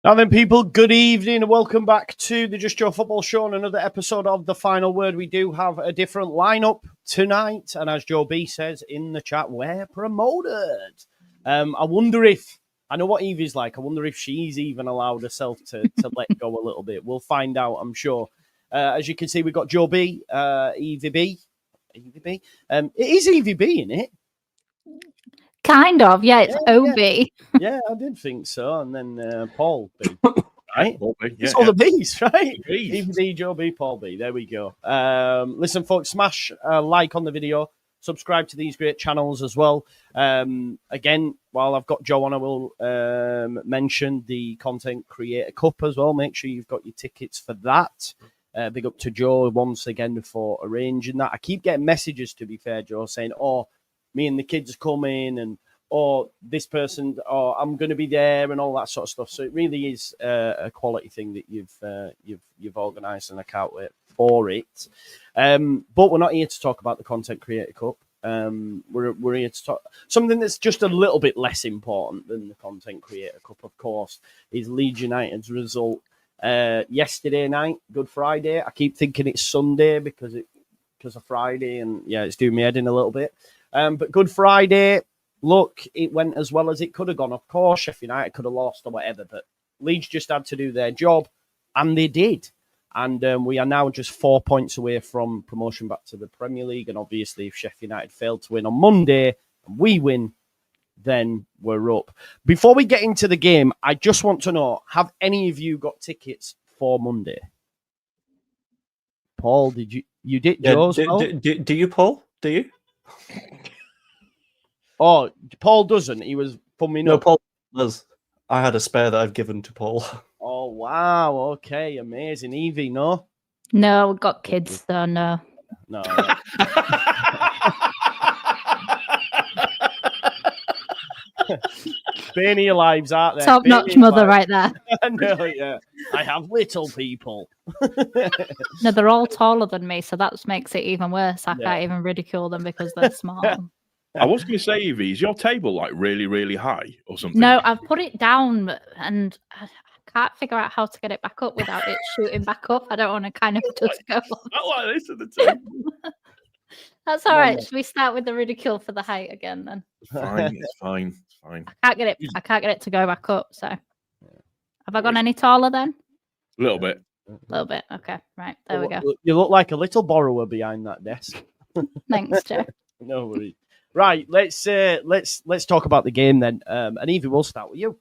Now then, people, good evening and welcome back to the Just Joe Football Show and another episode of The Final Word. We do have a different lineup tonight, and as Joe B says in the chat, we're promoted. I wonder if, I know what Evie's like, I wonder if she's even allowed herself to let go a little bit. We'll find out, I'm sure. As you can see, we've got Joe B, Evie B. Evie B? It is Evie B, isn't it? Kind of, yeah, it's OB. Yeah, I did think so. And then Paul B, right? Paul B, It's all the B's, right? B's. Evie B, Joe B, Paul B. There we go. Listen, folks, smash a like on the video. Subscribe to these great channels as well. Again, while I've got Joe on, I will mention the Content Creator Cup as well. Make sure you've got your tickets for that. Big up to Joe once again for arranging that. I keep getting messages, to be fair, Joe, saying, oh, me and the kids come in and, or this person, or I'm going to be there and all that sort of stuff. So it really is a quality thing that you've organised, and I can't wait for it. But we're not here to talk about the Content Creator Cup. We're here to talk something that's just a little bit less important than the Content Creator Cup, of course, is Leeds United's result yesterday night, Good Friday. I keep thinking it's Sunday because of Friday, and yeah, it's doing me head in a little bit. But Good Friday, look, it went as well as it could have gone. Of course, Sheffield United could have lost or whatever, but Leeds just had to do their job, and they did. And we are now just 4 points away from promotion back to the Premier League. And obviously, if Sheffield United failed to win on Monday and we win, then we're up. Before we get into the game, I just want to know, have any of you got tickets for Monday? Paul, did you? You did, yeah, Joe? Do you, Paul? Do you? Oh, Paul doesn't. He was fumming No, up. Paul does. I had a spare that I've given to Paul. Oh, wow. Okay, amazing. Evie, no? No, we've got kids, so no. No. Bane of your lives, aren't there? Top-notch mother right there. No, yeah. I have little people. No, they're all taller than me, so that makes it even worse. I can't even ridicule them because they're small. I was going to say, Evie, is your table like really, really high or something? No, I've put it down and I can't figure out how to get it back up without it shooting back up. I don't want to kind of just go. Not like this at the table. That's all right. Should we start with the ridicule for the height again then? It's fine. It's fine. It's fine. I can't get it to go back up. So, have I gone any taller then? A little bit. A little bit. Okay, right. There we go. You look like a little borrower behind that desk. Thanks, Joe. No worries. Right, let's talk about the game then. And Evie, we'll start with you.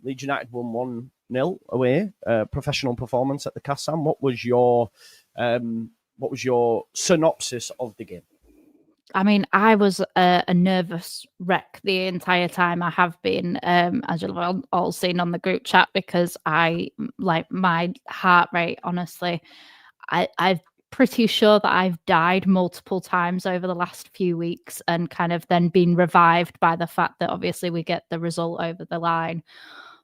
Leeds United won 1-0 away. Professional performance at the Kassam. What was your synopsis of the game? I mean, I was a nervous wreck the entire time. I have been, as you've all seen on the group chat, because my heart rate, honestly, I've pretty sure that I've died multiple times over the last few weeks and kind of then been revived by the fact that obviously we get the result over the line.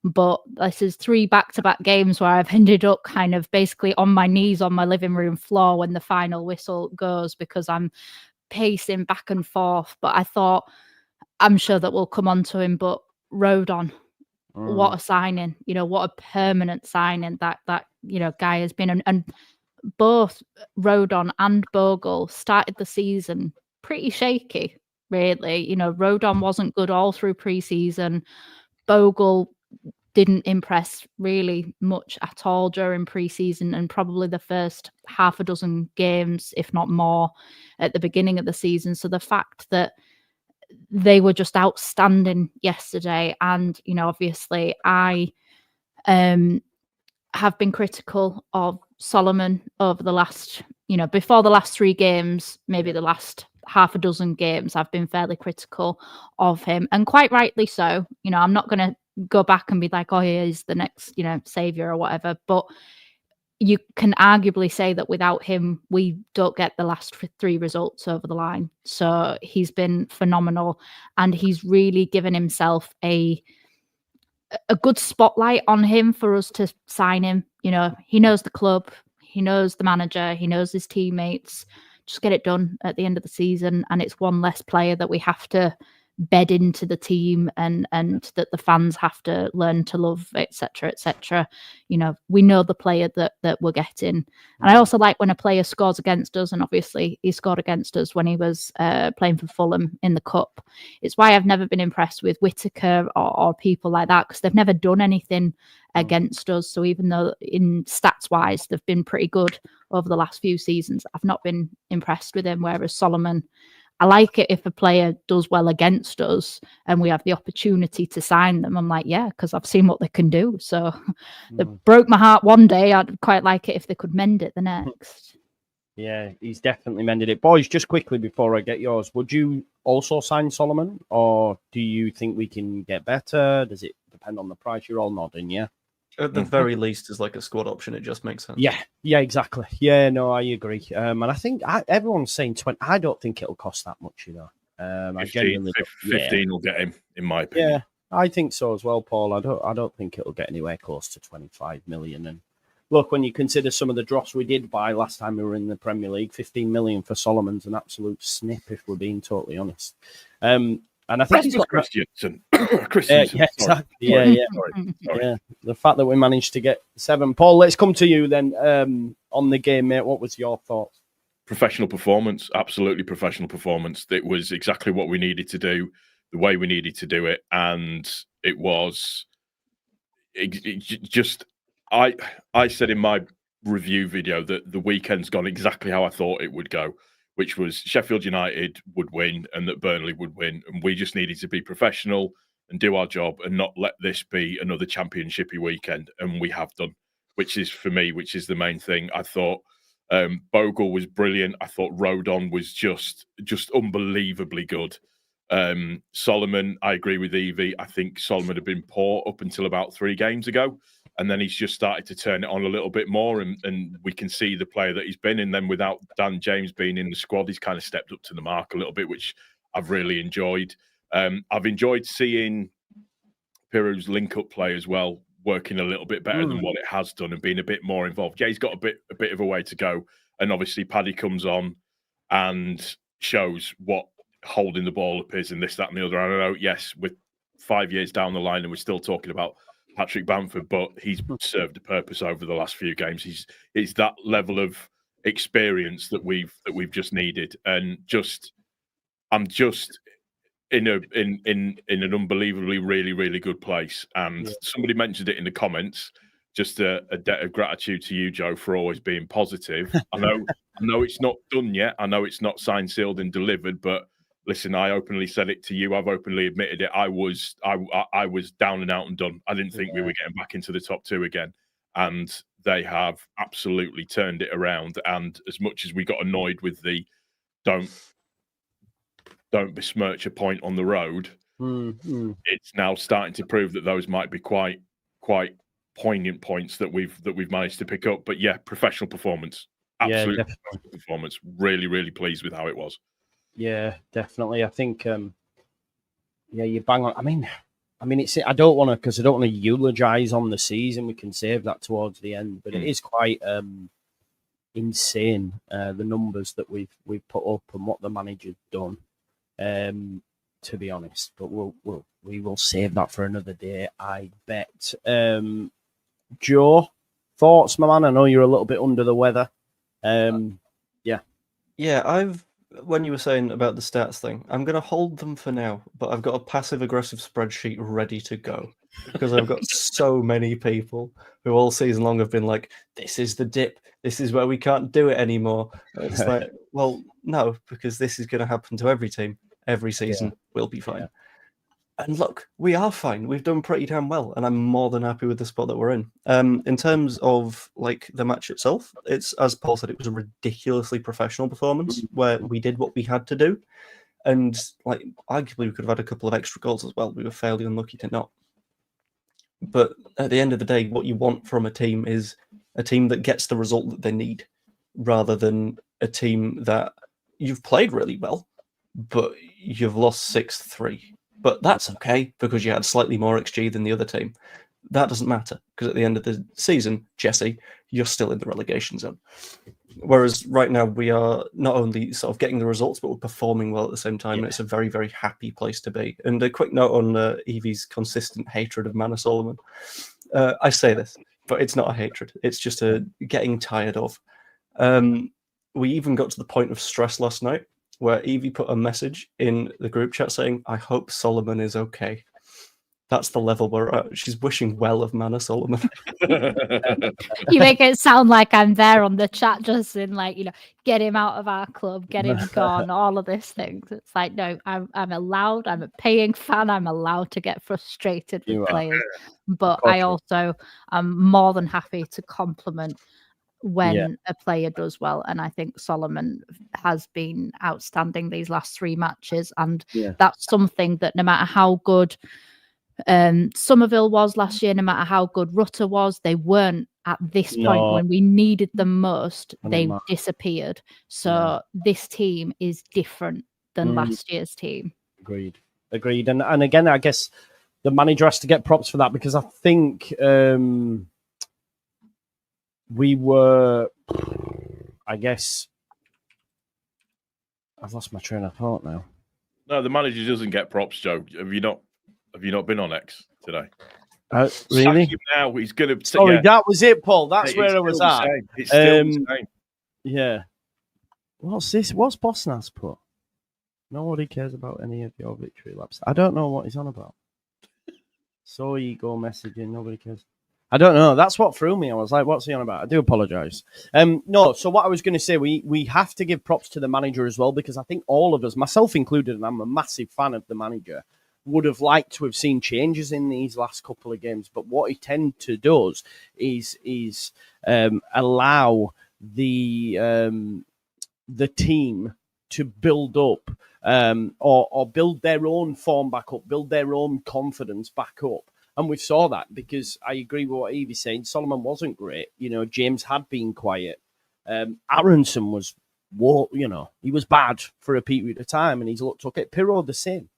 But this is 3 back-to-back games where I've ended up kind of basically on my knees on my living room floor when the final whistle goes because I'm pacing back and forth. But I thought, I'm sure that we'll come on to him, but Rodon, what a signing, what a permanent signing that guy has been. And both Rodon and Bogle started the season pretty shaky, really. Rodon wasn't good all through pre-season. Bogle didn't impress really much at all during pre-season, and probably the first half a dozen games, if not more, at the beginning of the season. So the fact that they were just outstanding yesterday, and obviously I have been critical of Solomon over the last, before the last 3 games, maybe the last half a dozen games, I've been fairly critical of him, and quite rightly so. I'm not going to go back and be like, oh, he's the next, savior or whatever. But you can arguably say that without him, we don't get the last 3 results over the line. So he's been phenomenal, and he's really given himself a good spotlight on him for us to sign him. He knows the club, he knows the manager, he knows his teammates. Just get it done at the end of the season, and it's one less player that we have to bed into the team and that the fans have to learn to love, etc., etc. You know, we know the player that we're getting. And I also like when a player scores against us, and obviously he scored against us when he was playing for Fulham in the Cup. It's why I've never been impressed with Whittaker or people like that, because they've never done anything against us. So even though in stats wise they've been pretty good over the last few seasons, I've not been impressed with him. Whereas Solomon, I like it if a player does well against us and we have the opportunity to sign them. I'm like, yeah, because I've seen what they can do. So they broke my heart one day. I'd quite like it if they could mend it the next. Yeah, he's definitely mended it. Boys, just quickly before I get yours, would you also sign Solomon, or do you think we can get better? Does it depend on the price? You're all nodding, yeah? At the very least, as like a squad option, it just makes sense. Yeah, exactly. Yeah, no, I agree. And I think everyone's saying 20. I don't think it'll cost that much, you know. 15 will get him, in my opinion. Yeah, I think so as well, Paul. I don't think it'll get anywhere close to 25 million. And look, when you consider some of the drops we did buy last time we were in the Premier League, 15 million for Solomon's an absolute snip, if we're being totally honest. And I think he's got Christensen. yeah, exactly. Yeah. The fact that we managed to get 7. Paul, let's come to you then on the game, mate. What was your thoughts? Professional performance, absolutely professional performance. It was exactly what we needed to do, the way we needed to do it, and it was just. I said in my review video that the weekend's gone exactly how I thought it would go, which was Sheffield United would win and that Burnley would win. And we just needed to be professional and do our job and not let this be another championshipy weekend. And we have done, which is, for me, which is the main thing. I thought Bogle was brilliant. I thought Rodon was just unbelievably good. Solomon, I agree with Evie. I think Solomon had been poor up until about 3 games ago. And then he's just started to turn it on a little bit more, and we can see the player that he's been. And then without Dan James being in the squad, he's kind of stepped up to the mark a little bit, which I've really enjoyed. I've enjoyed seeing Piro's link-up play as well, working a little bit better than what it has done and being a bit more involved. Yeah, he's got a bit of a way to go. And obviously Paddy comes on and shows what holding the ball up is and this, that, and the other. I don't know, yes, we're 5 years down the line and we're still talking about Patrick Bamford, but he's served a purpose over the last few games. He's that level of experience that we've just needed, and I'm just in an unbelievably really good place. And somebody mentioned it in the comments. Just a debt of gratitude to you, Joe, for always being positive. I know it's not done yet. I know it's not signed, sealed, and delivered, but. Listen, I openly said it to you. I've openly admitted it. I was down and out and done. I didn't think we were getting back into the top 2 again. And they have absolutely turned it around. And as much as we got annoyed with the don't besmirch a point on the road, it's now starting to prove that those might be quite poignant points that we've managed to pick up. But yeah, professional performance. Absolute professional performance. Really pleased with how it was. Yeah, definitely. I think, you bang on. I mean, it's. I don't want to eulogize on the season. We can save that towards the end, but it is quite insane the numbers that we've put up and what the manager's done. To be honest, but we will save that for another day, I bet. Joe, thoughts, my man? I know you're a little bit under the weather. When you were saying about the stats thing, I'm going to hold them for now, but I've got a passive-aggressive spreadsheet ready to go because I've got so many people who all season long have been like, this is the dip. This is where we can't do it anymore. And it's like, well, no, because this is going to happen to every team. Every season will be fine. Yeah. And look, we are fine. We've done pretty damn well, and I'm more than happy with the spot that we're in. In terms of like the match itself, it's, as Paul said, it was a ridiculously professional performance where we did what we had to do, and like arguably we could have had a couple of extra goals as well. We were fairly unlucky to not. But at the end of the day, what you want from a team is a team that gets the result that they need, rather than a team that you've played really well, but you've lost 6-3. But that's okay because you had slightly more XG than the other team. That doesn't matter because at the end of the season, Jesse, you're still in the relegation zone. Whereas right now we are not only sort of getting the results, but we're performing well at the same time. Yeah. And it's a very, very happy place to be. And a quick note on Evie's consistent hatred of Manor Solomon. I say this, but it's not a hatred. It's just a getting tired of. We even got to the point of stress last night where Evie put a message in the group chat saying, "I hope Solomon is okay." That's the level we're at. She's wishing well of Manor Solomon. You make it sound like I'm there on the chat, just in like, get him out of our club, get him gone, all of these things. It's like, no, I'm allowed. I'm a paying fan. I'm allowed to get frustrated with players, but I also am more than happy to compliment when a player does well. And I think Solomon has been outstanding these last 3 matches, and that's something that no matter how good Somerville was last year, no matter how good Rutter was, they weren't at this point when we needed them most. They disappeared. So this team is different than last year's team. Agreed. And again, I guess the manager has to get props for that, because I think we were, I guess, I've lost my train of thought now. No, the manager doesn't get props, Joe. Have you not been on X today? Really? Sack him now. He's going to. Sorry, that was it, Paul. That's where I was at. It's still the same. Yeah. What's this? What's Bosnas put? Nobody cares about any of your victory laps. I don't know what he's on about. So you go messaging. Nobody cares. I don't know. That's what threw me. I was like, what's he on about? I do apologise. No, so what I was going to say, we have to give props to the manager as well, because I think all of us, myself included, and I'm a massive fan of the manager, would have liked to have seen changes in these last couple of games. But what he tends to do is allow the team to build up or build their own form back up, build their own confidence back up. And we saw that, because I agree with what Evie's saying. Solomon wasn't great. James had been quiet. Aronson was, he was bad for a period of time, and he's looked okay. Pirro the same.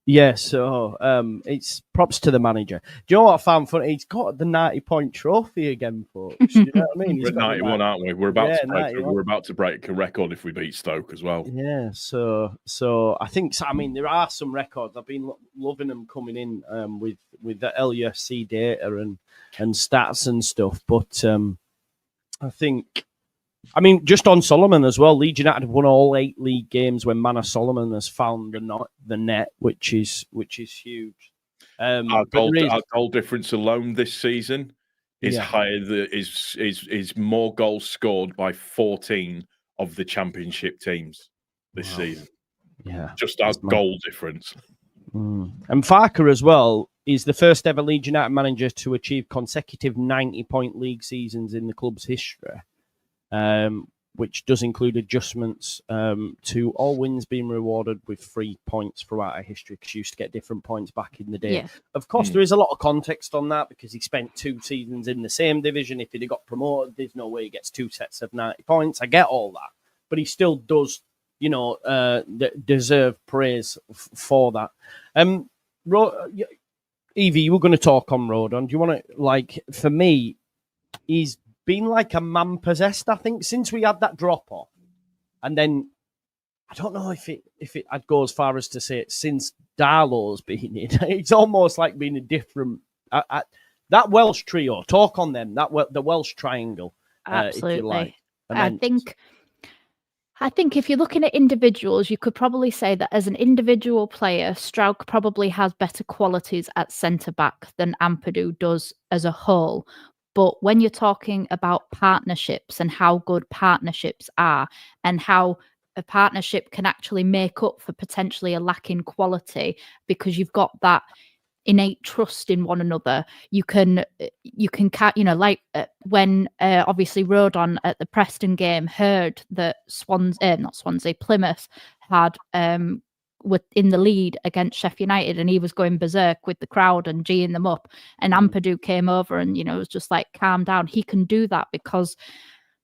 It's props to the manager. Do you know what I found funny? He's got the 90-point trophy again, folks. Do you know what I mean? We're at 91, aren't we? We're about to break a record if we beat Stoke as well. Yeah, so I think, there are some records. I've been loving them coming in with the LUFC data and stats and stuff. But I think, just on Solomon as well, Leeds United have won all 8 league games when Manor Solomon has found the net, which is huge. Our goal difference alone this season is higher. Is more goals scored by 14 of the Championship teams this season. Yeah, just our goal difference. And Farker as well is the first ever Leeds United manager to achieve consecutive 90-point league seasons in the club's history. Which does include adjustments to all wins being rewarded with 3 points throughout our history, because you used to get different points back in the day. Yeah. Of course, there is a lot of context on that, because he spent 2 seasons in the same division. If he'd have got promoted, there's no way he gets 2 sets of 90 points. I get all that. But he still does, deserve praise for that. Evie, you were going to talk on Rodon. Do you want to, for me, he's been like a man possessed, I think, since we had that drop off. And then I don't know I'd go as far as to say it since Darlow's been in. It's almost like being a different that Welsh trio. Talk on them. The Welsh triangle. Absolutely. If you like. I think if you're looking at individuals, you could probably say that as an individual player, Strauch probably has better qualities at centre back than Ampadu does as a whole. But when you're talking about partnerships and how good partnerships are, and how a partnership can actually make up for potentially a lack in quality, because you've got that innate trust in one another, you can when obviously Rodon at the Preston game heard that Plymouth had were in the lead against Sheffield United, and he was going berserk with the crowd and geeing them up, and Ampadu came over and was just like, calm down. He can do that because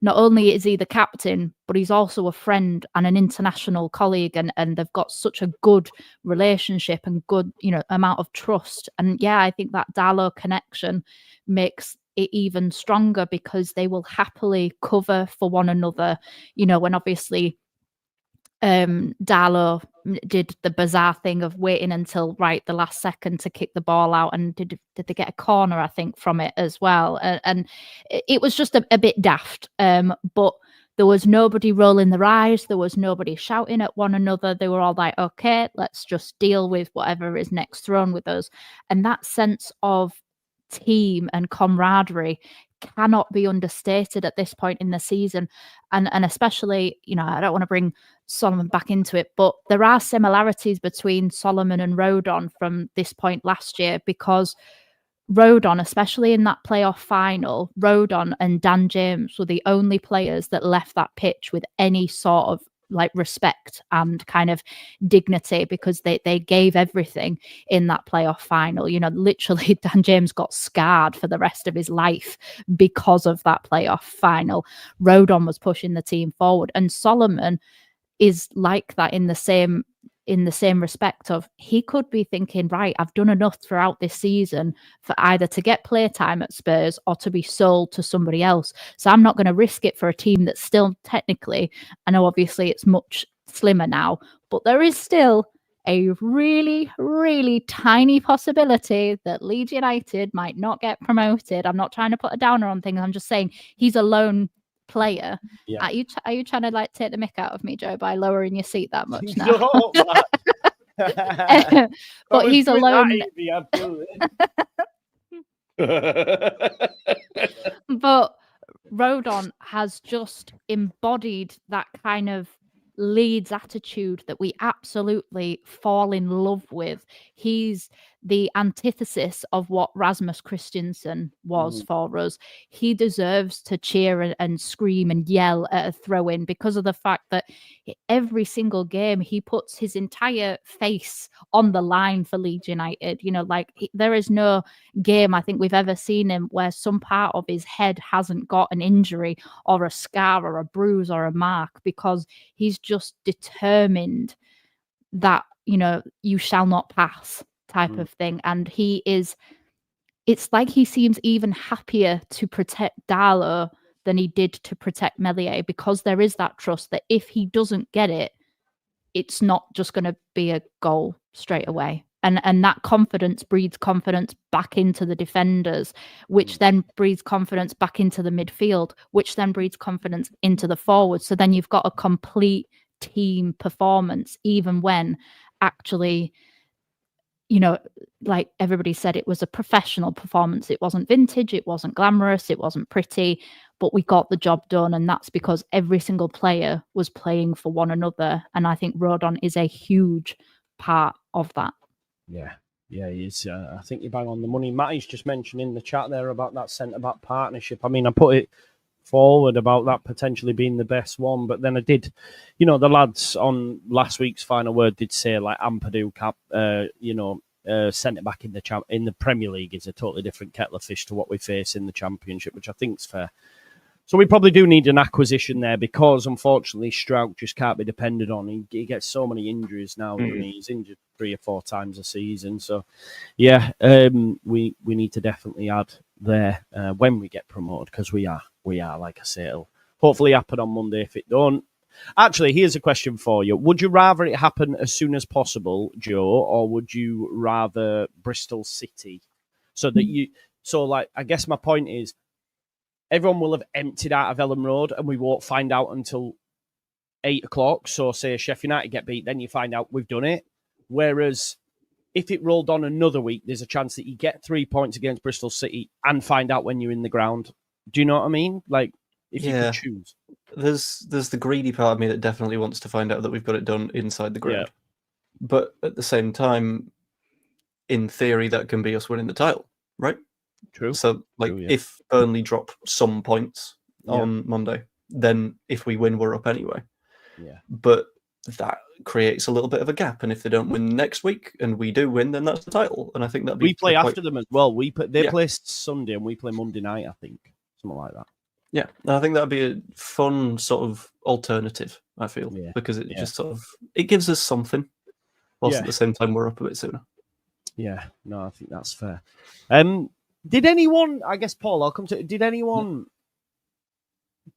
not only is he the captain, but he's also a friend and an international colleague, and they've got such a good relationship and good amount of trust. And I think that Darlow connection makes it even stronger because they will happily cover for one another. You know, when obviously Darlow did the bizarre thing of waiting until the last second to kick the ball out, and did they get a corner, I think, from it as well, and it was just a bit daft, but there was nobody rolling their eyes, there was nobody shouting at one another. They were all like, okay, let's just deal with whatever is next thrown with us. And that sense of team and camaraderie cannot be understated at this point in the season, and especially, you know, I don't want to bring Solomon back into it, but there are similarities between Solomon and Rodon from this point last year, because Rodon, especially in that playoff final, Rodon and Dan James were the only players that left that pitch with any sort of respect and kind of dignity, because they gave everything in that playoff final. You know, literally Dan James got scarred for the rest of his life because of that playoff final. Rodon was pushing the team forward, and Solomon is like that in the same respect of, he could be thinking, right, I've done enough throughout this season for either to get playtime at Spurs or to be sold to somebody else. So I'm not going to risk it for a team that's still technically, I know obviously it's much slimmer now, but there is still a really, really tiny possibility that Leeds United might not get promoted. I'm not trying to put a downer on things. I'm just saying he's a lone player. Yeah. Are you trying to take the mick out of me, Joe, by lowering your seat that much now? No, but he's alone. But Rodon has just embodied that kind of Leeds attitude that we absolutely fall in love with. He's the antithesis of what Rasmus Christensen was for us. He deserves to cheer and scream and yell at a throw-in because of the fact that every single game he puts his entire face on the line for Leeds United. You know, there is no game I think we've ever seen him where some part of his head hasn't got an injury or a scar or a bruise or a mark, because he's just determined that, you know, you shall not pass type of thing. And it's like he seems even happier to protect Darlow than he did to protect Meslier, because there is that trust that if he doesn't get it, it's not just going to be a goal straight away. And that confidence breeds confidence back into the defenders, which then breeds confidence back into the midfield, which then breeds confidence into the forwards. So then you've got a complete team performance, even when actually, you know, like everybody said, it was a professional performance. It wasn't vintage, it wasn't glamorous, it wasn't pretty, but we got the job done. And that's because every single player was playing for one another. And I think Rodon is a huge part of that. Yeah, he's. I think you're bang on the money. Matty's just mentioned in the chat there about that centre-back partnership. I mean, I put it forward about that potentially being the best one, but then I did, you know, the lads on last week's Final Word did say like Ampadu centre back in the Premier League is a totally different kettle of fish to what we face in the Championship, which I think's fair. So we probably do need an acquisition there, because unfortunately Stroud just can't be depended on. He gets so many injuries now. He's injured 3 or 4 times a season. So yeah, we need to definitely add there when we get promoted, because we are, like I say, it'll hopefully happen on Monday. If it don't, actually, here's a question for you: would you rather it happen as soon as possible, Joe, or would you rather Bristol City? I guess my point is, everyone will have emptied out of Ellen Road, and we won't find out until 8 o'clock. So say Sheffield United get beat, then you find out we've done it. Whereas if it rolled on another week, there's a chance that you get 3 points against Bristol City and find out when you're in the ground. Do you know what I mean? Like, if you could choose. There's the greedy part of me that definitely wants to find out that we've got it done inside the ground. Yeah. But at the same time, in theory, that can be us winning the title, right? True. So, if Burnley drop some points on Monday, then if we win, we're up anyway. Yeah. But that creates a little bit of a gap, and if they don't win next week and we do win, then that's the title. And I think that we play after them as well. They play Sunday and we play Monday night, I think, something like that. Yeah, and I think that'd be a fun sort of alternative. I feel because it just sort of it gives us something, whilst at the same time we're up a bit sooner. Yeah, no, I think that's fair. Did anyone? I guess Paul, I'll come to. Did anyone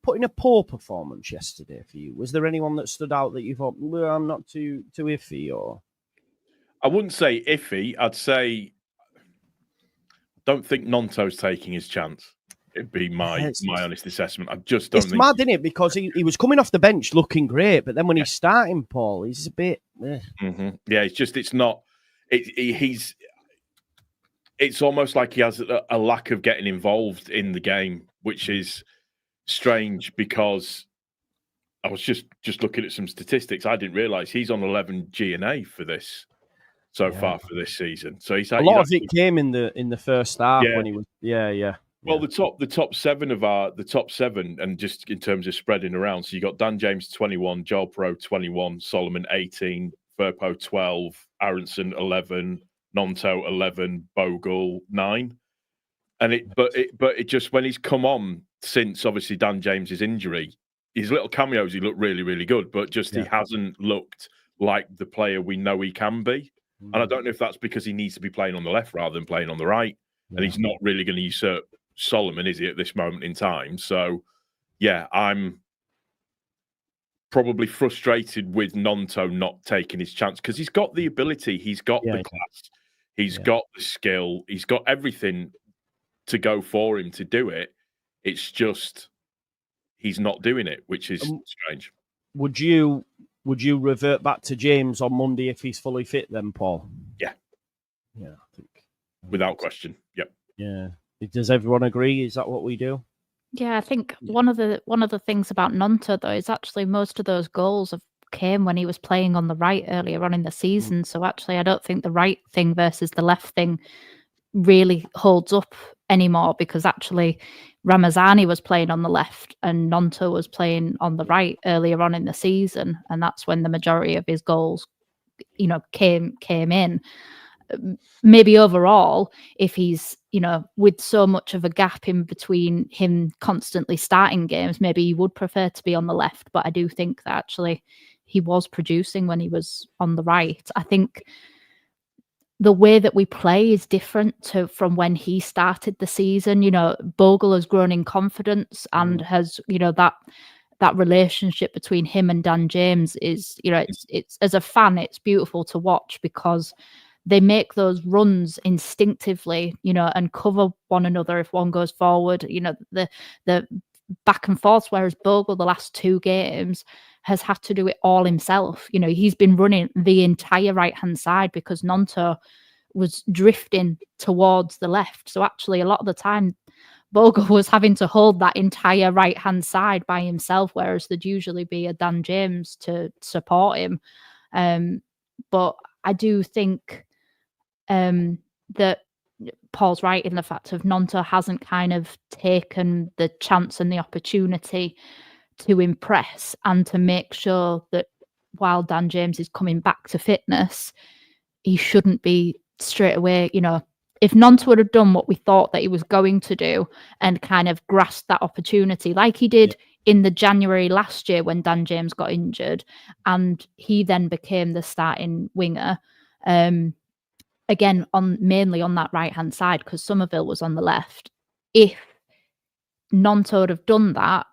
put in a poor performance yesterday for you? Was there anyone that stood out that you thought, well, I'm not too iffy, or? I wouldn't say iffy. I'd say don't think Nonto's taking his chance. It'd be my honest assessment. I just don't think. It's mad, isn't it? Because he was coming off the bench looking great, but then when he's starting, Paul, he's a bit. Mm-hmm. Yeah, it's not. It's almost like he has a lack of getting involved in the game, which is strange because I was just looking at some statistics. I didn't realise he's on 11 G&A for this so far for this season. So he's a lot of it came in the first half when he was. Well, the top seven, and just in terms of spreading around. So you got Dan James 21, Joel Pro 21, Solomon 18, Firpo 12, Aronson 11, Nonto 11, Bogle 9. And it just when he's come on since obviously Dan James's injury, his little cameos he looked really, really good, but he hasn't looked like the player we know he can be. And I don't know if that's because he needs to be playing on the left rather than playing on the right, and he's not really going to usurp Solomon, is he, at this moment in time? So, yeah, I'm probably frustrated with Nonto not taking his chance because he's got the ability, he's got the class, he's got the skill, he's got everything to go for him to do it. It's just he's not doing it, which is strange. Would you revert back to James on Monday if he's fully fit then, Paul? Yeah. Yeah, I think. Without question. Yep. Yeah. Does everyone agree? Is that what we do? Yeah, I think one of the things about Nonto though is actually most of those goals came when he was playing on the right earlier on in the season. So actually, I don't think the right thing versus the left thing really holds up anymore because actually Ramazani was playing on the left and Nonto was playing on the right earlier on in the season, and that's when the majority of his goals, came in. Maybe overall, if he's, with so much of a gap in between him constantly starting games, maybe he would prefer to be on the left. But I do think that actually he was producing when he was on the right. I think the way that we play is different from when he started the season. Bogle has grown in confidence and has, that relationship between him and Dan James is, it's as a fan, it's beautiful to watch because they make those runs instinctively, and cover one another if one goes forward. The back and forth, whereas Bogle, the last 2 games, has had to do it all himself. He's been running the entire right-hand side because Nonto was drifting towards the left. So actually, a lot of the time, Bogle was having to hold that entire right-hand side by himself, whereas there'd usually be a Dan James to support him. But I do think that Paul's right in the fact of Nonto hasn't kind of taken the chance and the opportunity to impress and to make sure that while Dan James is coming back to fitness, he shouldn't be straight away, if Nonto would have done what we thought that he was going to do and kind of grasped that opportunity like he did in the January last year when Dan James got injured and he then became the starting winger, again, mainly on that right-hand side because Somerville was on the left. If Nonto would have done that,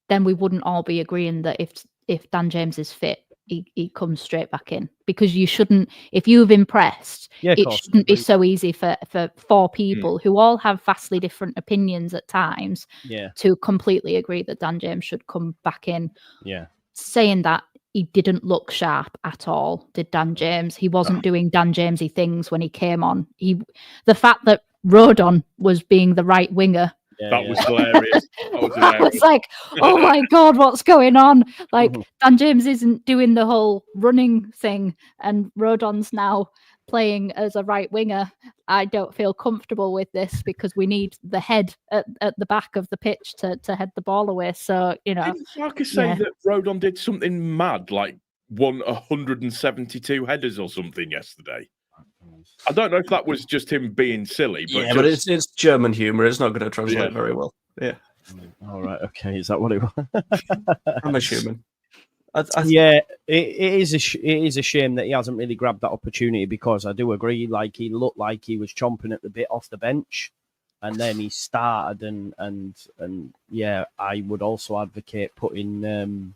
then we wouldn't all be agreeing that if Dan James is fit, he comes straight back in. Because you shouldn't, if you've impressed, it shouldn't be so easy for 4 people who all have vastly different opinions at times to completely agree that Dan James should come back in. Yeah. Saying that, he didn't look sharp at all, did Dan James. He wasn't doing Dan Jamesy things when he came on. The fact that Rodon was being the right winger. That was hilarious. I was like, oh my God, what's going on? Like, Dan James isn't doing the whole running thing, and Rodon's now playing as a right winger. I don't feel comfortable with this because we need the head at the back of the pitch to head the ball away. So, Didn't Farkas say that Rodon did something mad, like won 172 headers or something yesterday? I don't know if that was just him being silly, but but it's German humour. It's not going to translate very well. Yeah. All right. Okay. Is that what it was? I'm assuming. It is a shame that he hasn't really grabbed that opportunity because I do agree. Like he looked like he was chomping at the bit off the bench, and then he started, and yeah, I would also advocate putting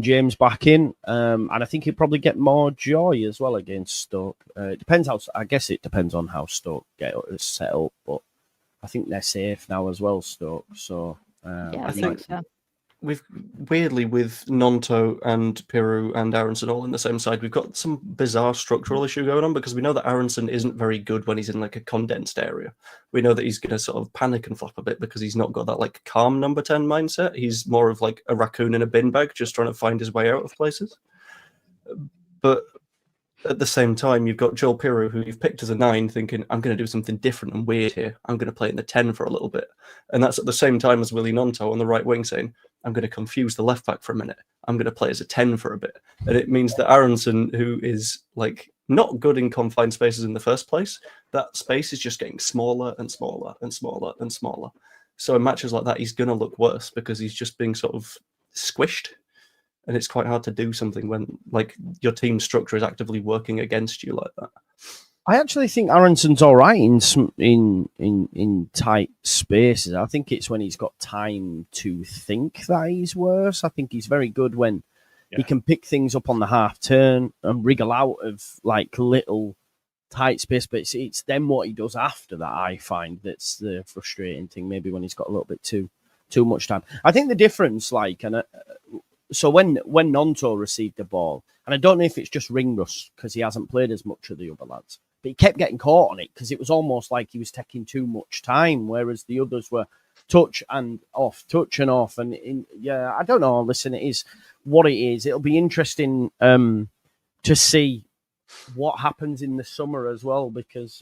James back in, and I think he'd probably get more joy as well against Stoke. It depends I guess it depends on how Stoke get set up, but I think they're safe now as well, Stoke. So Yeah, I think so. Weirdly, with Nonto and Piru and Aronson all in the same side, we've got some bizarre structural issue going on, because we know that Aronson isn't very good when he's in like a condensed area. We know that he's going to sort of panic and flop a bit because he's not got that like calm number 10 mindset. He's more of like a raccoon in a bin bag, just trying to find his way out of places. But at the same time, you've got Joel Piru, who you've picked as a 9, thinking, I'm going to do something different and weird here. I'm going to play in the 10 for a little bit. And that's at the same time as Willie Nonto on the right wing saying, I'm going to confuse the left back for a minute. I'm going to play as a 10 for a bit. And it means that Aronson, who is like not good in confined spaces in the first place, that space is just getting smaller and smaller and smaller and smaller. So in matches like that, he's going to look worse because he's just being sort of squished. And it's quite hard to do something when like your team structure is actively working against you like that. I actually think Aronson's all right in tight spaces. I think it's when he's got time to think that he's worse. I think he's very good when he can pick things up on the half turn and wriggle out of like little tight space. But it's then what he does after that I find that's the frustrating thing. Maybe when he's got a little bit too much time. I think the difference, like, so when Nonto received the ball, and I don't know if it's just ring rust because he hasn't played as much of the other lads, but he kept getting caught on it because it was almost like he was taking too much time, whereas the others were touch and off. And I don't know. Listen, it is what it is. It'll be interesting to see what happens in the summer as well, because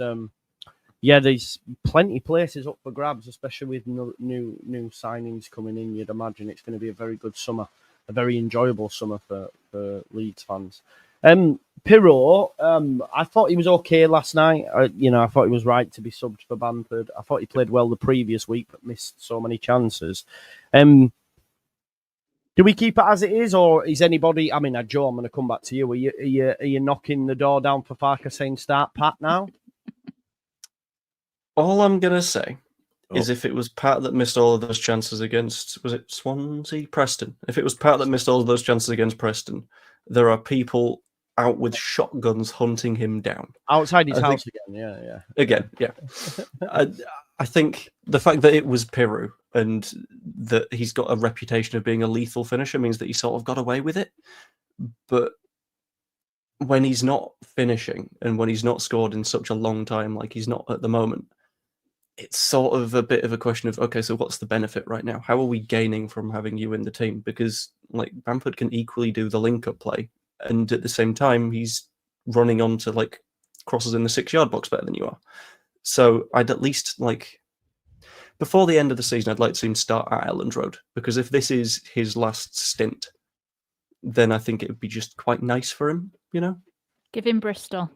there's plenty of places up for grabs, especially with new signings coming in. You'd imagine it's going to be a very good summer. A very enjoyable summer for Leeds fans. Pirro, I thought he was okay last night. I thought he was right to be subbed for Bamford. I thought he played well the previous week, but missed so many chances. Do we keep it as it is, or is anybody? I mean, Joe, I'm going to come back to you. Are you knocking the door down for Farke saying start Pat now? All I'm going to say is if it was Pat that missed all of those chances against, was it Swansea? Preston. If it was Pat that missed all of those chances against Preston, there are people out with shotguns hunting him down. Outside his house again, yeah. I think the fact that it was Piru and that he's got a reputation of being a lethal finisher means that he sort of got away with it. But when he's not finishing and when he's not scored in such a long time like he's not at the moment, it's sort of a bit of a question of, okay, so what's the benefit right now? How are we gaining from having you in the team? Because like Bamford can equally do the link-up play, and at the same time, he's running onto like crosses in the 6-yard box better than you are. So I'd at least before the end of the season, I'd like to see him start at Elland Road, because if this is his last stint, then I think it would be just quite nice for him, you know? Give him Bristol.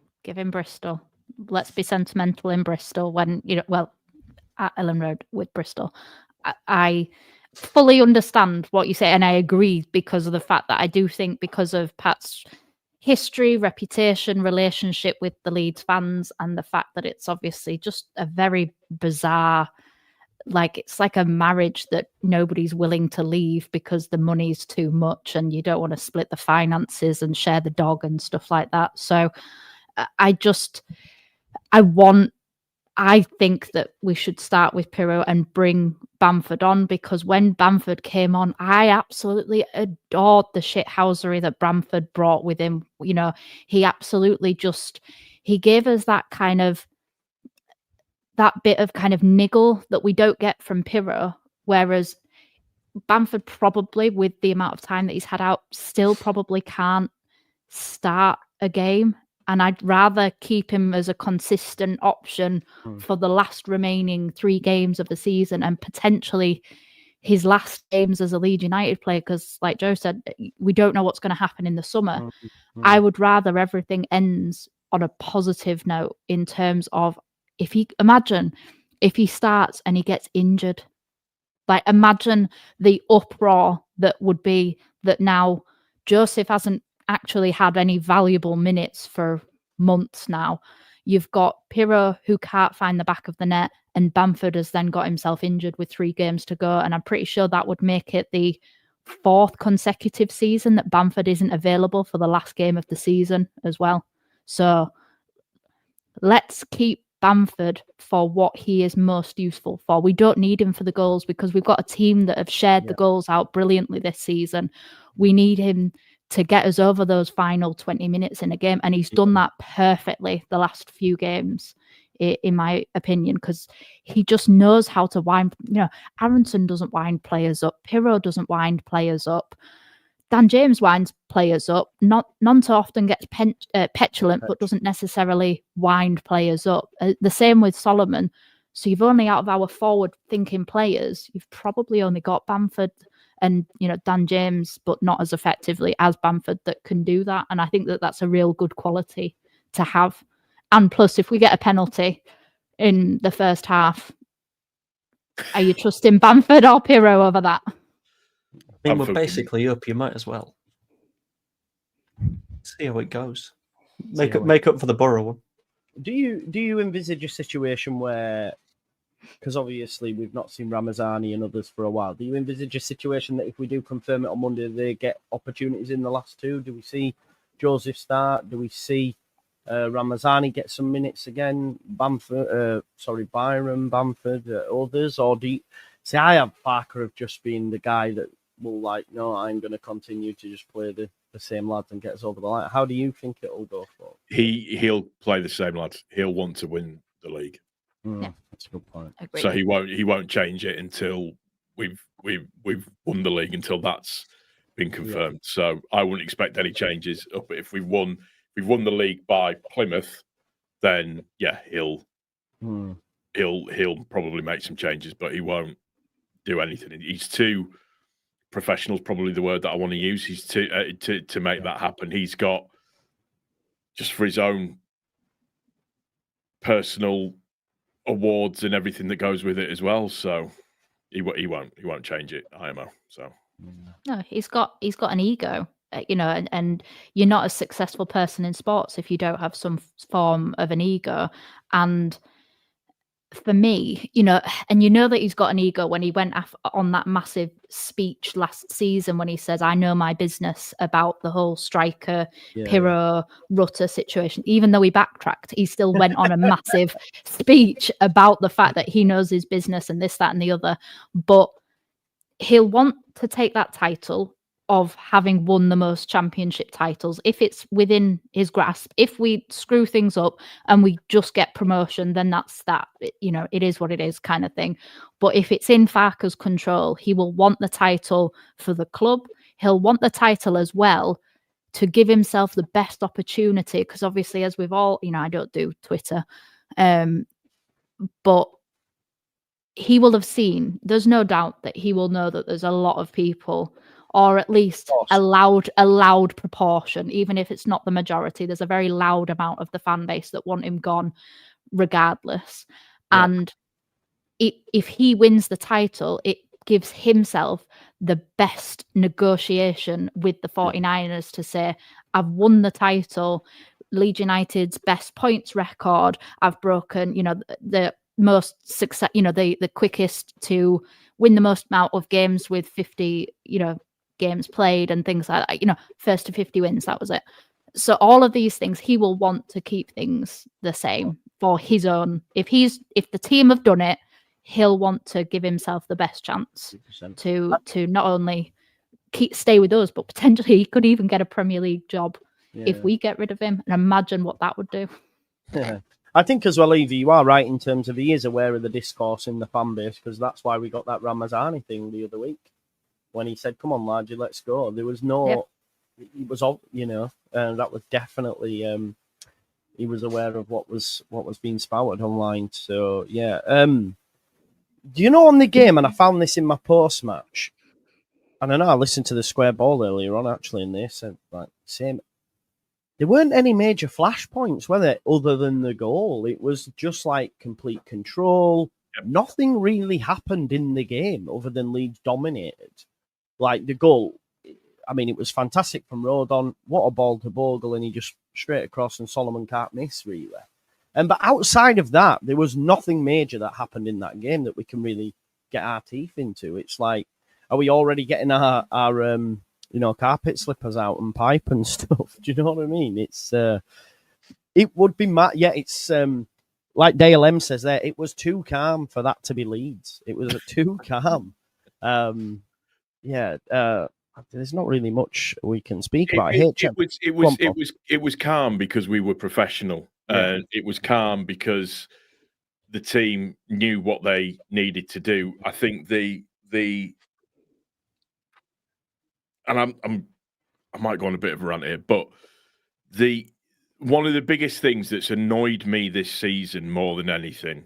Let's be sentimental in Bristol when, at Elland Road with Bristol. I fully understand what you say, and I agree because of the fact that I do think because of Pat's history, reputation, relationship with the Leeds fans, and the fact that it's obviously just a very bizarre, it's like a marriage that nobody's willing to leave because the money's too much and you don't want to split the finances and share the dog and stuff like that. So I think that we should start with Pirro and bring Bamford on, because when Bamford came on, I absolutely adored the shithousery that Bamford brought with him. He absolutely he gave us that bit of kind of niggle that we don't get from Pirro, whereas Bamford probably, with the amount of time that he's had out, still probably can't start a game. And I'd rather keep him as a consistent option for the last remaining 3 games of the season and potentially his last games as a Leeds United player, because like Joe said, we don't know what's going to happen in the summer. I would rather everything ends on a positive note in terms of if he starts and he gets injured. Imagine the uproar that would be that now Joseph hasn't actually had any valuable minutes for months now. You've got Pirro, who can't find the back of the net, and Bamford has then got himself injured with 3 games to go. And I'm pretty sure that would make it the 4th consecutive season that Bamford isn't available for the last game of the season as well. So let's keep Bamford for what he is most useful for. We don't need him for the goals because we've got a team that have shared the goals out brilliantly this season. We need him to get us over those final 20 minutes in a game. And he's done that perfectly the last few games, in my opinion, because he just knows how to wind. Aronson doesn't wind players up. Pirro doesn't wind players up. Dan James winds players up. Nonto often gets petulant, but doesn't necessarily wind players up. The same with Solomon. So you've only, out of our forward-thinking players, you've probably only got Bamford and Dan James, but not as effectively as Bamford, that can do that. And I think that that's a real good quality to have. And plus, if we get a penalty in the first half, are you trusting Bamford or Pirro over that? I mean, we're basically up. You might as well see how it goes. Make up for the Borough one. Do you envisage a situation where, because obviously we've not seen Ramazani and others for a while, do you envisage a situation that if we do confirm it on Monday, they get opportunities in the last 2? Do we see Joseph start? Do we see Ramazani get some minutes again? Byron, Bamford, others? Or do you see? I have Parker of just being the guy that will no, I'm going to continue to just play the same lads and get us over the line. How do you think it'll go for? He'll play the same lads. He'll want to win the league. Yeah. That's a good point. Agreed. So he won't change it until we've won the league, until that's been confirmed. Yeah. So I wouldn't expect any changes. But if we've won the league by Plymouth, then yeah, he'll probably make some changes, but he won't do anything. He's too professional, is probably the word that I want to use. He's to make that happen. He's got, just for his own personal awards and everything that goes with it as well. So he won't change it, IMO. So no, he's got an ego, and you're not a successful person in sports if you don't have some form of an ego. And for me, and that he's got an ego when he went on that massive speech last season when he says, I know my business about the whole striker, Pirro, Rutter situation. Even though he backtracked, he still went on a massive speech about the fact that he knows his business and this, that, and the other. But he'll want to take that title of having won the most championship titles if it's within his grasp. If we screw things up and we just get promotion, then that's that. It is what it is, kind of thing. But if it's in Farke's control, he will want the title for the club. He'll want the title as well to give himself the best opportunity, because obviously, as we've all, I don't do Twitter, but he will have seen, there's no doubt that he will know that there's a lot of people, or at least a loud proportion, even if it's not the majority, there's a very loud amount of the fan base that want him gone regardless. Yeah. And if he wins the title, it gives himself the best negotiation with the 49ers to say, I've won the title, Leeds United's best points record, I've broken, the most success, the quickest to win the most amount of games with 50, games played and things like that, first to 50 wins, that was it. So all of these things, he will want to keep things the same for his own. If the team have done it, he'll want to give himself the best chance 100%. to not only stay with us, but potentially he could even get a Premier League job if we get rid of him. And imagine what that would do. Yeah. I think as well, Evie, you are right in terms of he is aware of the discourse in the fan base, because that's why we got that Ramazani thing the other week when he said, come on, lads, let's go. There was no, it was, that was definitely, he was aware of what was being spouted online. So, yeah. Do you know on the game, and I found this in my post-match, and I know I listened to the Square Ball earlier on, actually, and they said, same. There weren't any major flashpoints, were there, other than the goal? It was just complete control. Yep. Nothing really happened in the game other than Leeds dominated. The goal, I mean, it was fantastic from Rodon. What a ball to Bogle, and he just straight across, and Solomon can't miss, really. But outside of that, there was nothing major that happened in that game that we can really get our teeth into. It's like, are we already getting our carpet slippers out and pipe and stuff? Do you know what I mean? It's it would be mad. Yeah, it's like Dale M says there. It was too calm for that to be Leeds. It was too calm. There's not really much we can speak about. It was calm because we were professional. It was calm because the team knew what they needed to do. I think and I might go on a bit of a rant here, but one of the biggest things that's annoyed me this season more than anything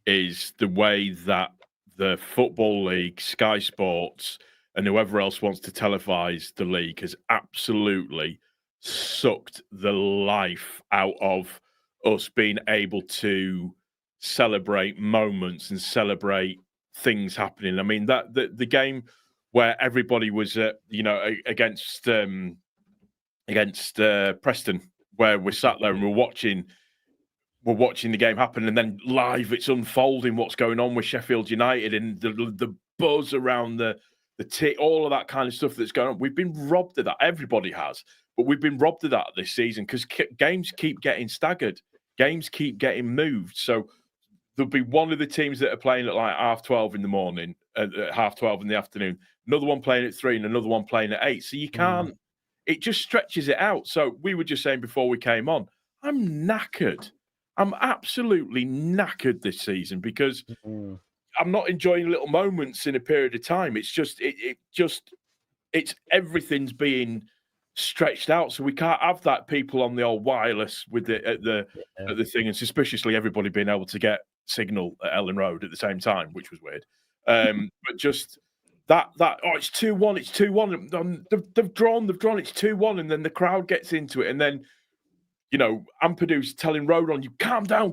is the way that the Football League, Sky Sports, and whoever else wants to televise the league has absolutely sucked the life out of us being able to celebrate moments and celebrate things happening. I mean, that the game where everybody was, against Preston, where we're sat there and we're watching the game happen, and then live it's unfolding what's going on with Sheffield United and the buzz around all of that kind of stuff that's going on. We've been robbed of that. Everybody has, but we've been robbed of that this season because games keep getting staggered. Games keep getting moved. So there'll be one of the teams that are playing at like 12:30 in the morning, at 12:30 in the afternoon, another one playing at 3 and another one playing at 8. So you can't, it just stretches it out. So we were just saying before we came on, I'm knackered. I'm absolutely knackered this season because I'm not enjoying little moments in a period of time. It's just, it's everything's being stretched out. So we can't have that people on the old wireless with at the thing, and suspiciously everybody being able to get signal at Ellen Road at the same time, which was weird. But just that it's 2-1, it's 2-1. They've drawn, it's 2-1, and then the crowd gets into it, and then Ampadu's telling Rodon, you calm down,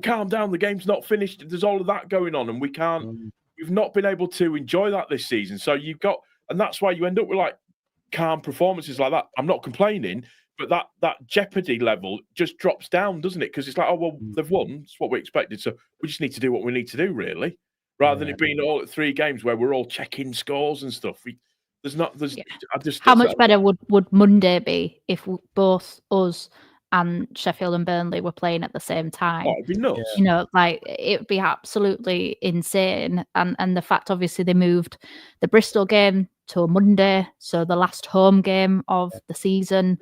the game's not finished. There's all of that going on, and we've not been able to enjoy that this season. So and that's why you end up with like calm performances like that. I'm not complaining, but that jeopardy level just drops down, doesn't it? Because it's like, oh well, they've won. It's what we expected. So we just need to do what we need to do, really, rather than it being all at 3 games where we're all checking scores and stuff. How much better would Monday be if both us and Sheffield and Burnley were playing at the same time? Oh, it'd be nuts. It would be absolutely insane. And the fact, obviously, they moved the Bristol game to a Monday, so the last home game of the season,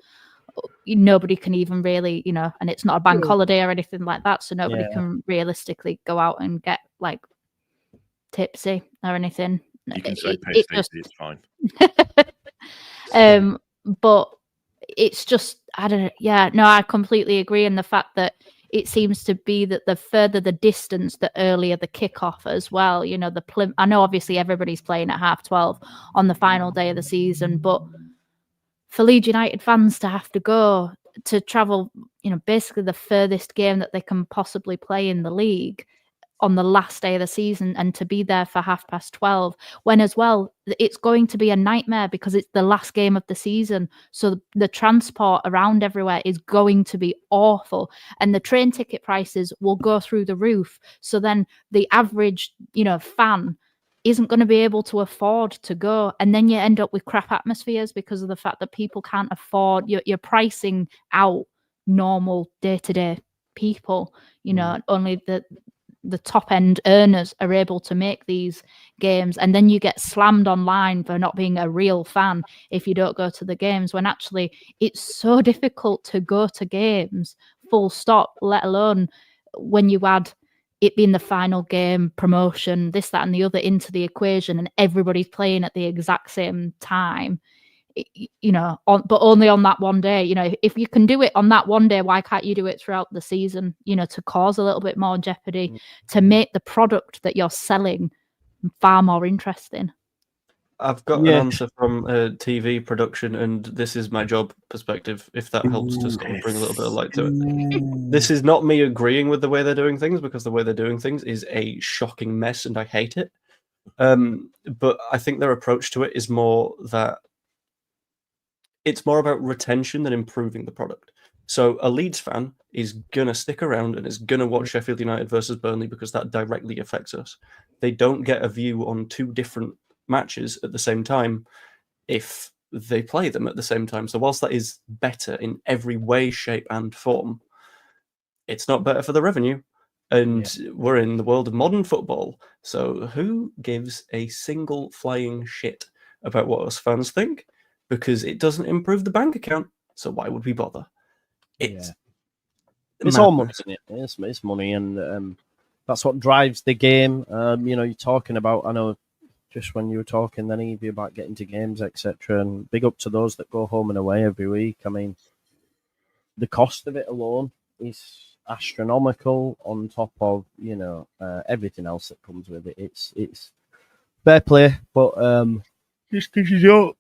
nobody can even really, and it's not a bank holiday or anything like that, so nobody can realistically go out and get like tipsy or anything. You can say pasty, it's fine. But it's just, I don't know. Yeah, no, I completely agree. And the fact that it seems to be that the further the distance, the earlier the kickoff as well. I know obviously everybody's playing at 12:30 on the final day of the season, but for Leeds United fans to have to go to travel, basically the furthest game that they can possibly play in the league on the last day of the season, and to be there for 12:30, when as well it's going to be a nightmare because it's the last game of the season. So the transport around everywhere is going to be awful, and the train ticket prices will go through the roof. So then the average, fan isn't going to be able to afford to go, and then you end up with crap atmospheres because of the fact that people can't afford. You're pricing out normal day-to-day people. Only the top end earners are able to make these games, and then you get slammed online for not being a real fan if you don't go to the games, when actually it's so difficult to go to games full stop, let alone when you add it being the final game, promotion, this, that and the other into the equation, and everybody's playing at the exact same time. But only on that one day. If you can do it on that one day, why can't you do it throughout the season? To cause a little bit more jeopardy, to make the product that you're selling far more interesting. I've got an answer from TV production, and this is my job perspective, if that helps to sort of bring a little bit of light to it. This is not me agreeing with the way they're doing things, because the way they're doing things is a shocking mess and I hate it. But I think their approach to it is more that it's more about retention than improving the product. So a Leeds fan is going to stick around and is going to watch Sheffield United versus Burnley because that directly affects us. They don't get a view on two different matches at the same time if they play them at the same time. So whilst that is better in every way, shape, and form, it's not better for the revenue. And we're in the world of modern football. So who gives a single flying shit about what us fans think? Because it doesn't improve the bank account. So why would we bother? It's all money, isn't it? It's money, and that's what drives the game. You're talking about, I know, just when you were talking then, Evie, about getting to games, etc. And big up to those that go home and away every week. I mean, the cost of it alone is astronomical on top of, everything else that comes with it. It's fair play, but just because you don't...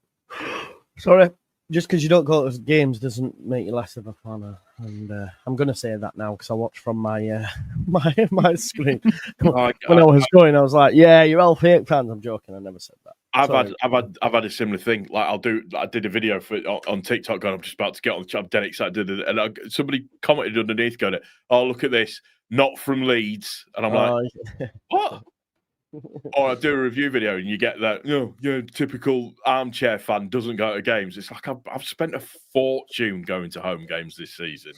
Sorry. Just because you don't go to games doesn't make you less of a fan. And I'm going to say that now because I watched from my my screen. When I was going, I was like, "Yeah, you're all fake fans." I'm joking. I never said that. I've had a similar thing. Like I did a video on TikTok. Going, I'm just about to get on the chat. I'm dead excited, and somebody commented underneath, going, "Oh, look at this, not from Leeds," and I'm like, "What?" Or I do a review video and you get that, typical armchair fan doesn't go to games. It's like I've spent a fortune going to home games this season.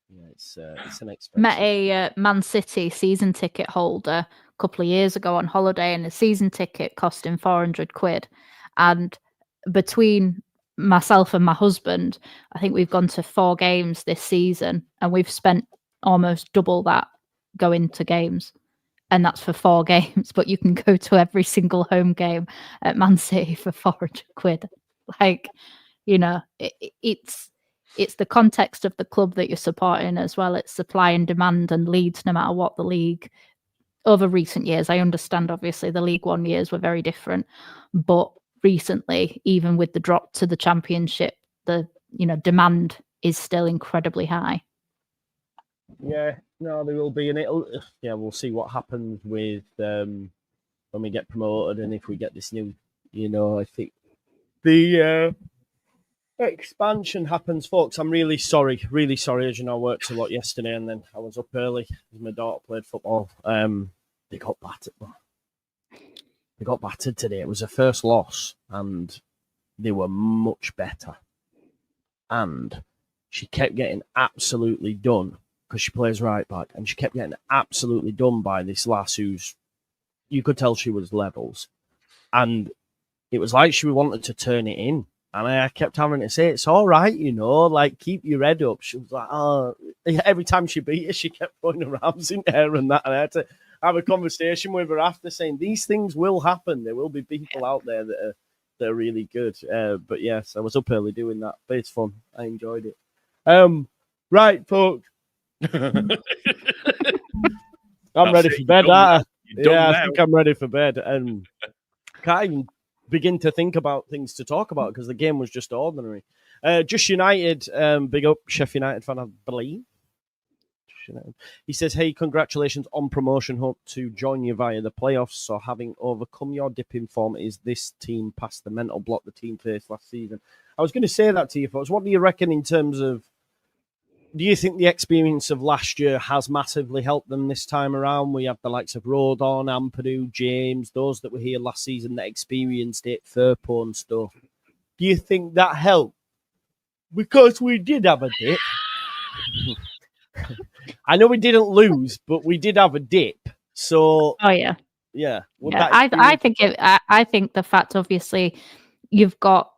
Yeah, it's an expensive. Met a Man City season ticket holder a couple of years ago on holiday, and the season ticket cost him £400. And between myself and my husband, I think we've gone to 4 games this season, and we've spent almost double that going to games. And that's for 4 games, but you can go to every single home game at Man City for £400. Like, it's the context of the club that you're supporting as well. It's supply and demand, and Leeds, no matter what the league over recent years. I understand, obviously, the League One years were very different, but recently, even with the drop to the Championship, the demand is still incredibly high. Yeah, no, there will be, and we'll see what happens with when we get promoted, and if we get this new, I think the expansion happens, folks. I'm really sorry. As you know, I worked a lot yesterday, and then I was up early as my daughter played football. They got battered. They got battered today. It was a first loss, and they were much better. And she kept getting absolutely done, because she plays right back, and she kept getting absolutely done by this lass who's, you could tell she was levels. And it was like she wanted to turn it in. And I kept having to say, it's all right, like, keep your head up. She was like, oh, every time she beat her, she kept putting her arms in air and that. And I had to have a conversation with her after, saying, these things will happen. There will be people out there that are really good. But yes, I was up early doing that. But it's fun. I enjoyed it. Right, folks. I'm ready for bed, aren't I? I think I'm ready for bed, and can't even begin to think about things to talk about because the game was just ordinary. Just United, big up Sheffield United fan, I believe. He says, "Hey, congratulations on promotion. Hope to join you via the playoffs. So, having overcome your dip in form, is this team past the mental block the team faced last season?" I was going to say that to you, folks. What do you reckon in terms of? Do you think the experience of last year has massively helped them this time around? We have the likes of Rodon, Ampadu, James, those that were here last season that experienced it, Firpo and stuff. Do you think that helped? Because we did have a dip. I know we didn't lose, but we did have a dip. So, yeah. I think the fact, obviously, you've got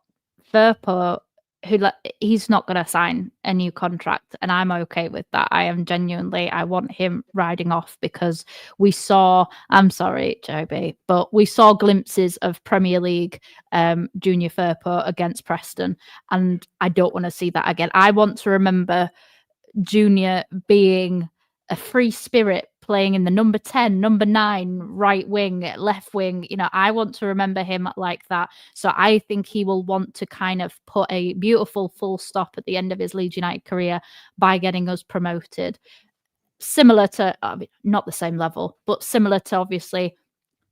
Firpo, who he's not going to sign a new contract, and I'm okay with that. I want him riding off, because we saw, I'm sorry, Joby, but we saw glimpses of Premier League Junior Firpo against Preston, and I don't want to see that again. I want to remember Junior being a free spirit, playing in the number 10, number 9, right wing, left wing. I want to remember him like that. So I think he will want to kind of put a beautiful full stop at the end of his Leeds United career by getting us promoted. Similar to, not the same level, but similar to, obviously,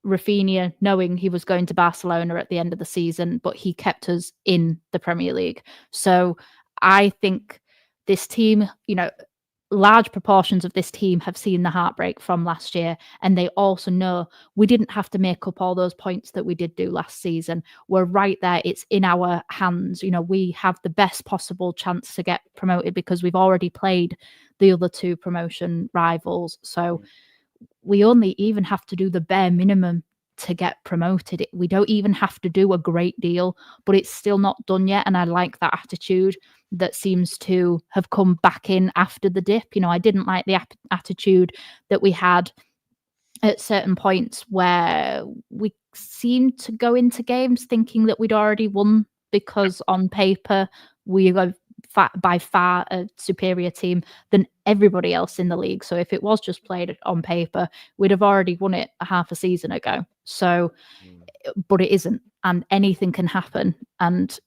Rafinha knowing he was going to Barcelona at the end of the season, but he kept us in the Premier League. So I think this team, large proportions of this team have seen the heartbreak from last year, and they also know we didn't have to make up all those points that we did do last season. We're right there. It's in our hands. We have the best possible chance to get promoted because we've already played the other 2 promotion rivals. So we only even have to do the bare minimum to get promoted. We don't even have to do a great deal, but it's still not done yet. And I like that attitude that seems to have come back in after the dip. I didn't like the attitude that we had at certain points where we seemed to go into games thinking that we'd already won because on paper we are by far a superior team than everybody else in the league. So if it was just played on paper, we'd have already won it half a season ago. So, but it isn't, and anything can happen. And,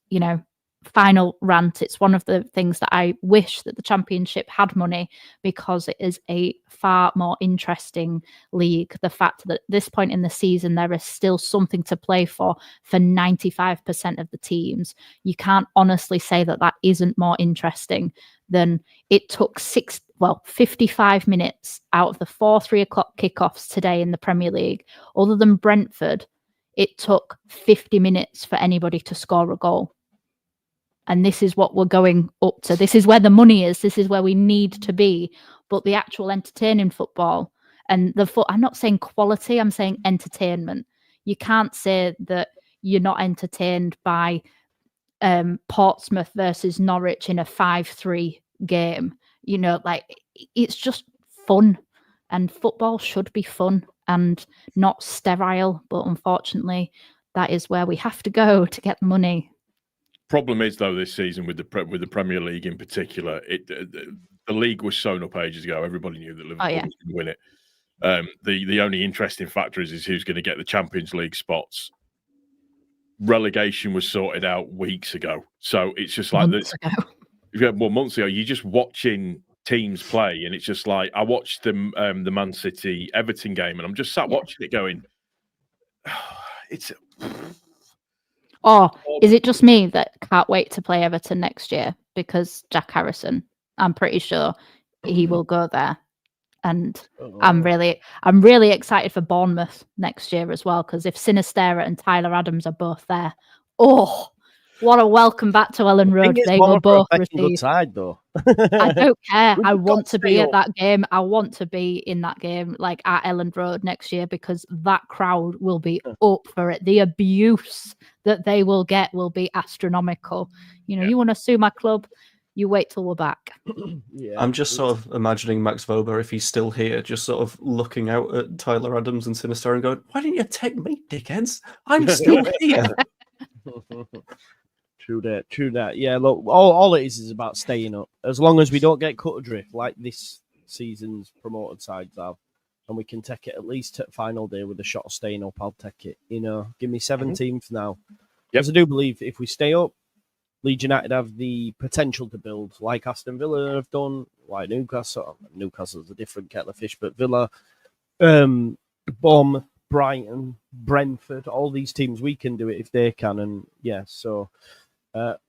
final rant, it's one of the things that I wish that the Championship had money, because it is a far more interesting league. The fact that at this point in the season there is still something to play for 95% of the teams, you can't honestly say that that isn't more interesting than it took 55 minutes out of the 3 o'clock kickoffs today in the Premier League. Other than Brentford, it took 50 minutes for anybody to score a goal. And this is what we're going up to. This is where the money is. This is where we need to be. But the actual entertaining football and I'm not saying quality, I'm saying entertainment. You can't say that you're not entertained by Portsmouth versus Norwich in a 5-3 game. It's just fun. And football should be fun and not sterile. But unfortunately, that is where we have to go to get money. Problem is, though, this season with the Premier League in particular, the league was sewn up ages ago. Everybody knew that Liverpool was going to win it. The only interesting factor is who's going to get the Champions League spots. Relegation was sorted out weeks ago, so it's just like months ago. You're just watching teams play, and it's just like I watched the Man City Everton game, and I'm just sat watching it, going, it's. Or is it just me that can't wait to play Everton next year? Because Jack Harrison, I'm pretty sure he will go there. And I'm really excited for Bournemouth next year as well, because if Sinisterra and Tyler Adams are both there, what a welcome back to Ellen Road they will both receive. Good side, though. I don't care. I want to be at that game. I want to be in that game, like at Ellen Road next year, because that crowd will be up for it. The abuse that they will get will be astronomical. You want to sue my club? You wait till we're back. I'm just sort of imagining Max Vober, if he's still here, just sort of looking out at Tyler Adams and Sinister and going, "Why didn't you take me, dickheads? I'm still here." True that. Yeah, look, all it is about staying up. As long as we don't get cut adrift like this season's promoted sides have, and we can take it at least to final day with a shot of staying up, I'll take it. Give me 17th now. Because I do believe if we stay up, Leeds United have the potential to build, like Aston Villa have done, like Newcastle. Newcastle's a different kettle of fish, but Villa, Brighton, Brentford, all these teams, we can do it if they can. And so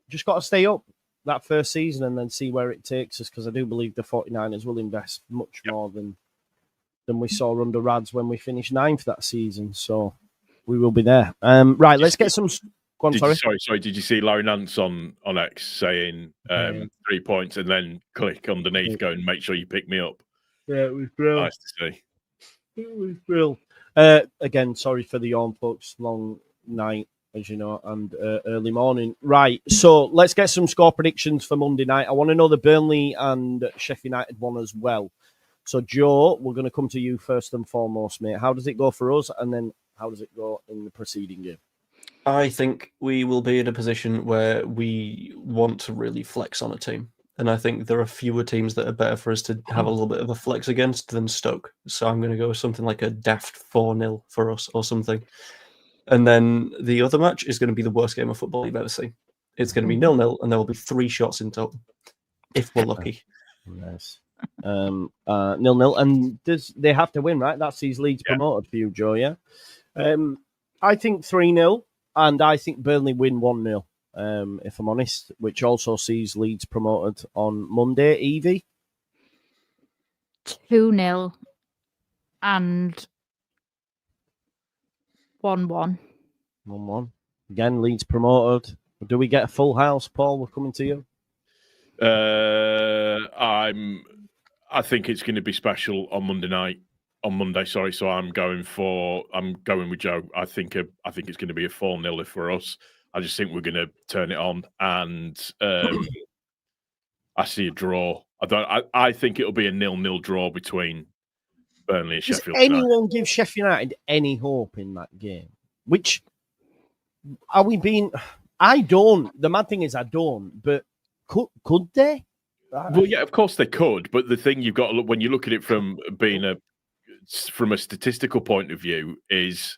just got to stay up that first season and then see where it takes us, because I do believe the 49ers will invest much more than we saw under Rads when we finished 9th that season. So we will be there. Right, let's get some... Go on, sorry. Did you see Larry Nance on X saying 3 points and then click underneath going, "Make sure you pick me up"? Yeah, it was brilliant. Nice to see. It was brilliant. Again, sorry for the yawn, folks. Long night, as you know, and early morning. Right, so let's get some score predictions for Monday night. I want to know the Burnley and Sheffield United one as well. So, Joe, we're going to come to you first and foremost, mate. How does it go for us, and then how does it go in the preceding game? I think we will be in a position where we want to really flex on a team. And I think there are fewer teams that are better for us to have a little bit of a flex against than Stoke. So I'm going to go with something like a daft 4-0 for us or something. And then the other match is going to be the worst game of football you've ever seen. It's going to be 0-0, and there will be 3 shots in total, if we're lucky. Nice. 0-0. And they have to win, right? That sees Leeds promoted for you, Joe, yeah? I think 3-0. And I think Burnley win 1-0. if I'm honest, which also sees Leeds promoted on Monday. Evie? 2-0 and 1-1. 1-1. Again, Leeds promoted. Do we get a full house, Paul? We're coming to you. I think it's going to be special on Monday. Sorry, so I'm going with Joe. I think it's going to be a 4-0 for us. I just think we're going to turn it on, and I see a draw. I think it'll be a 0-0 draw between Burnley and Sheffield United. Does anyone give Sheffield United any hope in that game? Which are we being? I don't. The mad thing is, I don't. But could they? Well, yeah, of course they could. But the thing you've got to look when you look at it from a statistical point of view is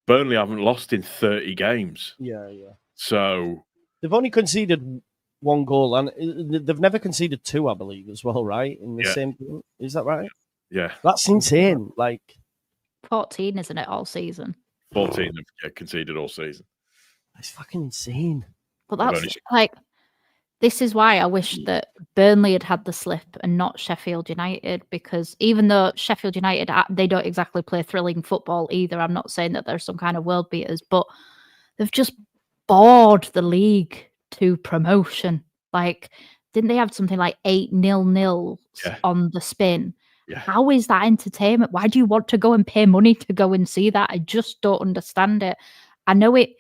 Burnley haven't lost in 30 games. Yeah. So they've only conceded 1 goal, and they've never conceded 2, I believe, as well, right? In the same, is that right? Yeah, that's insane. Like 14, isn't it, all season? 14 have conceded all season. That's fucking insane. But that's this is why I wish that Burnley had the slip and not Sheffield United, because even though Sheffield United, they don't exactly play thrilling football either. I'm not saying that they're some kind of world beaters, but they've just bored the league to promotion. Like, didn't they have something like 8-0 on the spin? Yeah. How is that entertainment? Why do you want to go and pay money to go and see that? I just don't understand it. I know it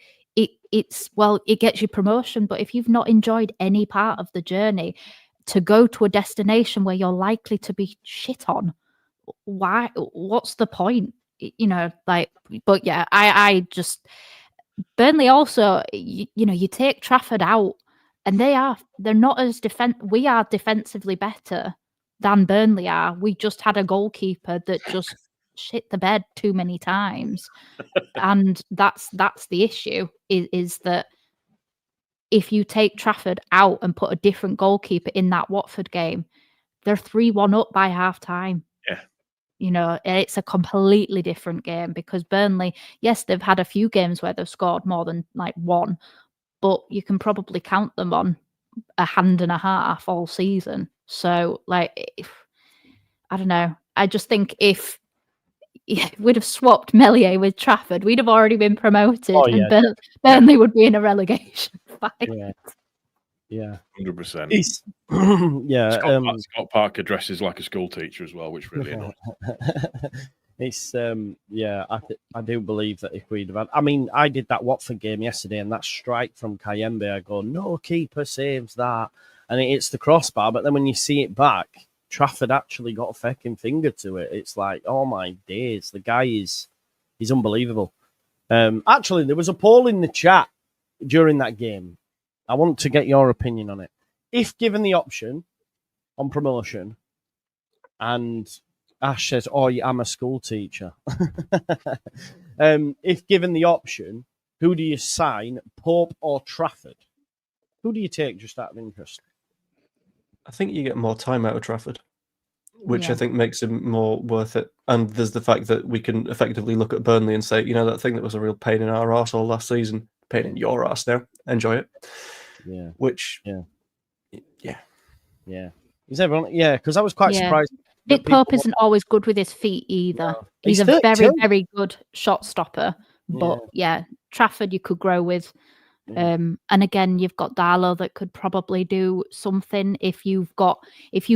gets you promotion, but if you've not enjoyed any part of the journey, to go to a destination where you're likely to be shit on, why? What's the point? But yeah, I just Burnley also, you take Trafford out, and they're not as we are defensively better than Burnley are. We just had a goalkeeper that just shit the bed too many times. And that's the issue, is that if you take Trafford out and put a different goalkeeper in that Watford game, they're 3-1 up by half time. Yeah. It's a completely different game, because Burnley, yes, they've had a few games where they've scored more than like 1, but you can probably count them on a hand and a half all season. So, I don't know. I just think if we'd have swapped Meslier with Trafford, we'd have already been promoted, and Burnley would be in a relegation fight. Yeah, 100%. Yeah, Scott Parker dresses like a school teacher as well, which really annoys. It's I do believe that if we'd have had, I mean, I did that Watford game yesterday, and that strike from Kayembe, I go, no keeper saves that, and it hits the crossbar. But then when you see it back, Trafford actually got a fucking finger to it. It's like, oh my days, the guy he's unbelievable. Actually, there was a poll in the chat during that game. I want to get your opinion on it. If given the option on promotion, and Ash says, "Oh, I'm a school teacher." If given the option, who do you sign, Pope or Trafford? Who do you take, just out of interest? I think you get more time out of Trafford, which I think makes him more worth it. And there's the fact that we can effectively look at Burnley and say, that thing that was a real pain in our arse all last season, pain in your arse now. Enjoy it. Yeah. Which, yeah. Is everyone? Yeah, because I was quite surprised. Nick Pope isn't always good with his feet either. No. He's a very, very good shot stopper. But Trafford you could grow with. And again, you've got Darlow that could probably do something if you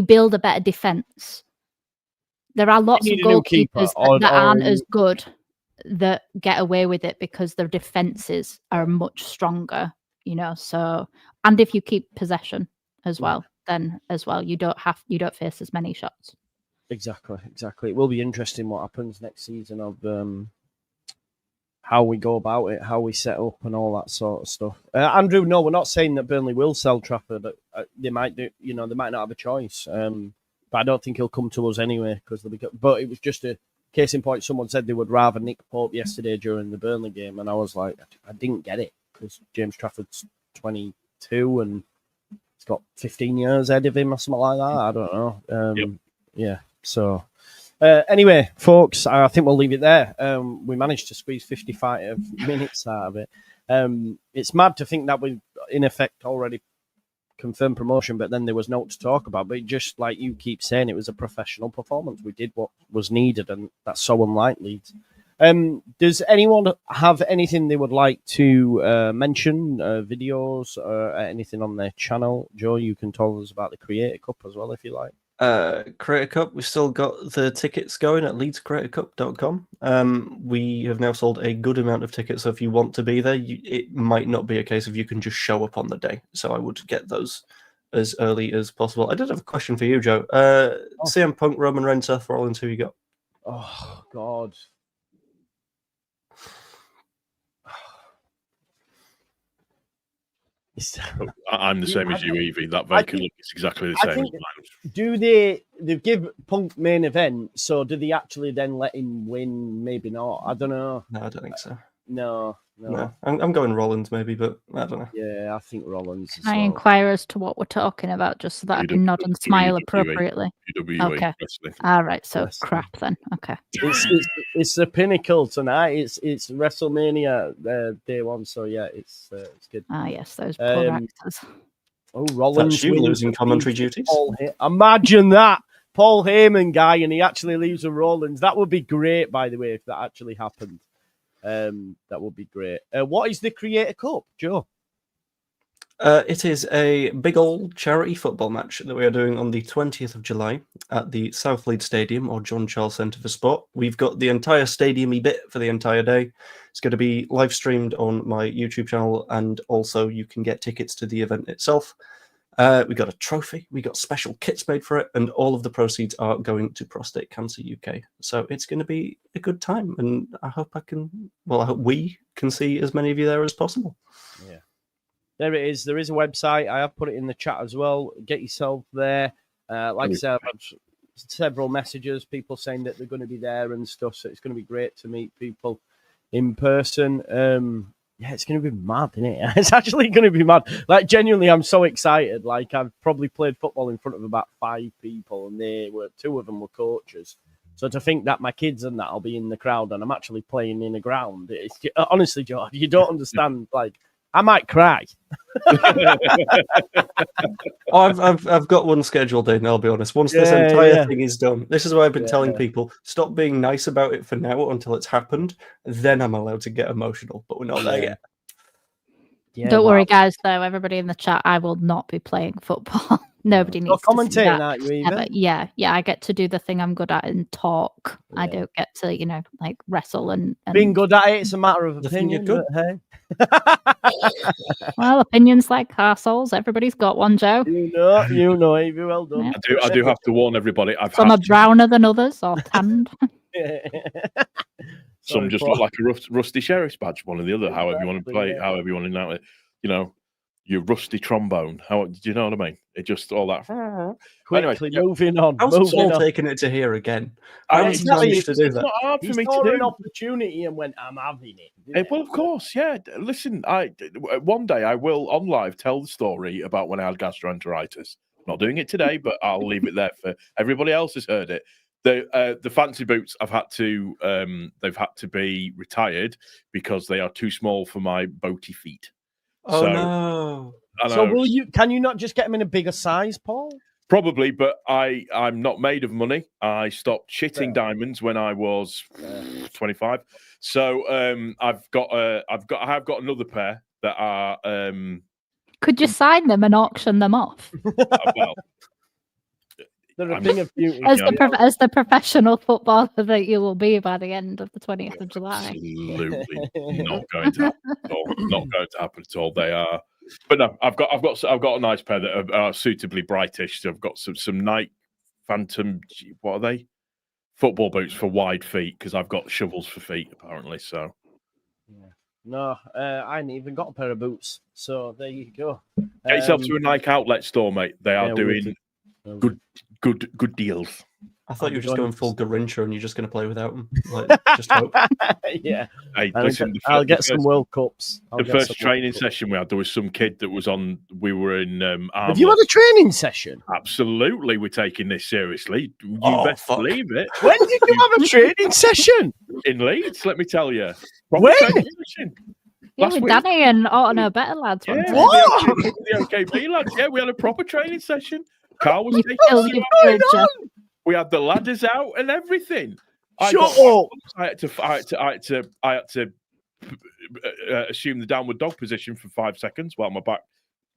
build a better defense. There are lots of goalkeepers that aren't as good that get away with it because their defenses are much stronger, So, and if you keep possession as well, then as well you don't face as many shots. Exactly. It will be interesting what happens next season of how we go about it, how we set up, and all that sort of stuff. Andrew, no, we're not saying that Burnley will sell Trafford. They might do, they might not have a choice. But I don't think he'll come to us anyway but it was just a case in point. Someone said they would rather Nick Pope yesterday during the Burnley game, and I was like, I didn't get it, because James Trafford's 22 and he's got 15 years ahead of him or something like that. I don't know. Yeah. So. Anyway, folks, I think we'll leave it there. We managed to squeeze 55 minutes out of it. It's mad to think that we, in effect, already confirmed promotion, but then there was no to talk about. But just like you keep saying, it was a professional performance. We did what was needed, and that's so unlike Leeds. Does anyone have anything they would like to mention, videos or anything on their channel? Joe, you can tell us about the Creator Cup as well if you like. Creator Cup, we've still got the tickets going at leedscreatorcup.com. We have now sold a good amount of tickets, so if you want to be there, it might not be a case of you can just show up on the day. So I would get those as early as possible. I did have a question for you, Joe. CM Punk, Roman Reigns, Seth Rollins, who you got? Oh, God. I'm the same as you, Evie. That vacant look is exactly the same as mine. Do they give Punk main event, so do they actually then let him win? Maybe not. I don't know. No, I don't think so. No. I'm going Rollins maybe, but I don't know. Yeah, I think Rollins. I inquire as to what we're talking about, just so that I can nod and smile appropriately. Okay. All right. So crap then. Okay. It's the pinnacle tonight. It's WrestleMania day one. So yeah, it's good. Ah yes, those poor actors. Oh, Rollins. That's you losing commentary duties. Imagine that. Paul Heyman guy, and he actually leaves with Rollins. That would be great, by the way, if that actually happened. That would be great. What is the Creator Cup, Joe? It is a big old charity football match that we are doing on the 20th of July at the South Leeds Stadium, or John Charles Centre for Sport. We've got the entire stadium-y bit for the entire day. It's going to be live streamed on my YouTube channel, and also you can get tickets to the event itself. We got a trophy, we got special kits made for it, and all of the proceeds are going to Prostate Cancer UK. So it's going to be a good time, and I hope I hope we can see as many of you there as possible. Yeah, there it is. There is a website. I have put it in the chat as well. Get yourself there. Like I said, I've had several messages, people saying that they're going to be there and stuff. So it's going to be great to meet people in person. Yeah, it's going to be mad, isn't it? It's actually going to be mad. Like, genuinely, I'm so excited. Like, I've probably played football in front of about 5 people, and two of them were coaches. So to think that my kids and that will be in the crowd, and I'm actually playing in a ground, it's honestly, Joe, you don't understand. Like, I might cry. I've got one scheduled in, I'll be honest. Once this entire thing is done, this is why I've been telling people, stop being nice about it for now until it's happened. Then I'm allowed to get emotional, but we're not there yet. Yeah, don't worry, guys, though. Everybody in the chat, I will not be playing football. Nobody needs to see that. Aren't you, either? Yeah, I get to do the thing I'm good at and talk. Yeah. I don't get to, like wrestle and being good at it. It's a matter of opinion. Good. Hey. Well, opinions like arseholes. Everybody's got one, Joe. You know, Evie, well done. Yeah. I do have to warn everybody. Some are browner than others, or tanned. Some just look like a rusty sheriff's badge, one or the other. However you want to play, however you want to know it. Your rusty trombone. Do you know what I mean? It just all that. Quickly moving on. How's Paul taking it to here again? I haven't managed to do that. It's not hard for me to do. do. An opportunity and went, I'm having it. Well, of course, yeah. Listen, one day I will on live tell the story about when I had gastroenteritis. Not doing it today, but I'll leave it there for everybody else has heard it. The fancy boots they've had to be retired because they are too small for my boaty feet. Oh no! So can you not just get them in a bigger size, Paul? Probably, but I'm not made of money. I stopped shitting diamonds when I was 25. So I have got another pair that are. Could you sign them and auction them off? Well, they're a thing of beauty. As the professional footballer that you will be by the end of the 20th of July. Absolutely not going to happen at all. Not going to happen at all. They are, but no. I've got a nice pair that are suitably brightish. So I've got some Nike Phantom. What are they? Football boots for wide feet because I've got shovels for feet apparently. So. Yeah. No, I ain't even got a pair of boots. So there you go. Get yourself to a Nike outlet store, mate. They are doing good deals. I thought you were just going full Garincha and you're just going to play without them. Like, just hope. Yeah. Hey, listen, I'll get some World Cups. The first training session we had, there was some kid that was on. We were in. Have you had a training session? Absolutely, we're taking this seriously. You best believe it. When did you have a training session? In Leeds, let me tell you. When? Yeah, Last with week- Danny and Auto Better lads. Yeah, wasn't it? What? the OKB lads. Yeah, we had a proper training session. Carl was You taking filled us your through. fridge. We had the ladders out and everything. Shut up. I had to assume the downward dog position for 5 seconds while my back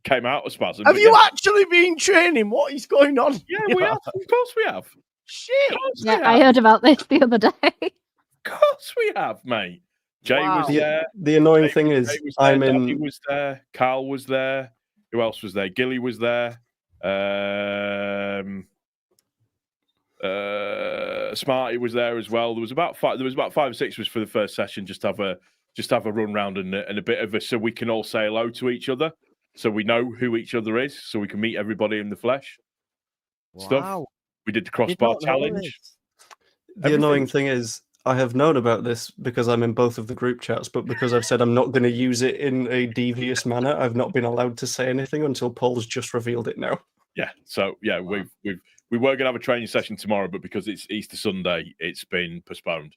came out of spasm. Have But you yeah, actually been training? What is going on? Yeah, we have. Of course we have. Shit. Of course Yeah, we I have. heard about this the other day. Of course we have, mate. Jay Wow. was there. The annoying Jay- thing Jay is, was there, I'm Danny in. was there. Carl was there. Who else was there? Gilly was there. Smarty was there as well. There was about 5 or 6 was for the first session. Just have a run round and a bit of a, so we can all say hello to each other, so we know who each other is, so we can meet everybody in the flesh. Stuff. Wow. We did the Did crossbar not know challenge. this. The annoying thing is, I have known about this because I'm in both of the group chats, but because I've said I'm not going to use it in a devious manner, I've not been allowed to say anything until Paul's just revealed it now. Yeah. So yeah, we were going to have a training session tomorrow, but because it's Easter Sunday, it's been postponed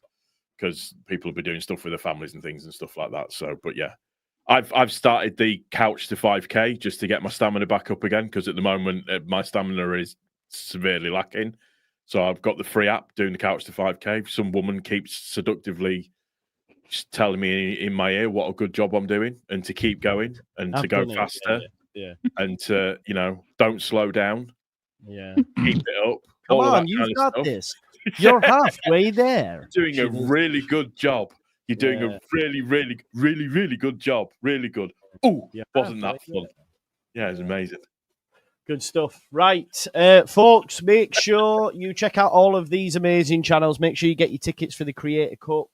because people will be doing stuff with their families and things and stuff like that. So, but yeah, I've started the couch to 5K just to get my stamina back up again, because at the moment my stamina is severely lacking. So I've got the free app doing the couch to 5K. Some woman keeps seductively just telling me in my ear what a good job I'm doing and to keep going and to go faster and to, don't slow down. Yeah. Keep it up. Come all of on, that you've kind of got stuff. this. You're halfway there. You're doing a really good job. You're doing Yeah. a really, really, really, really good job. Really good. Oh, Yeah, wasn't that halfway fun? Yeah, it was amazing. Good stuff. Right, folks, make sure you check out all of these amazing channels. Make sure you get your tickets for the Creator Cup.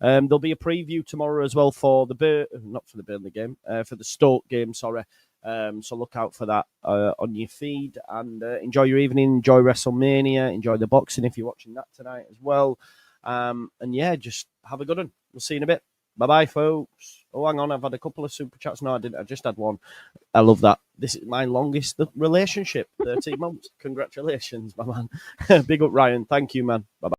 There'll be a preview tomorrow as well for the not for the Burnley game, for the Stoke game, sorry. So look out for that on your feed, and enjoy your evening, enjoy WrestleMania, enjoy the boxing if you're watching that tonight as well. And yeah, just have a good one. We'll see you in a bit. Bye-bye, folks. Oh, hang on, I've had a couple of super chats. No, I didn't. I just had one. I love that. This is my longest relationship, 13 months. Congratulations, my man. Big up, Ryan. Thank you, man. Bye-bye.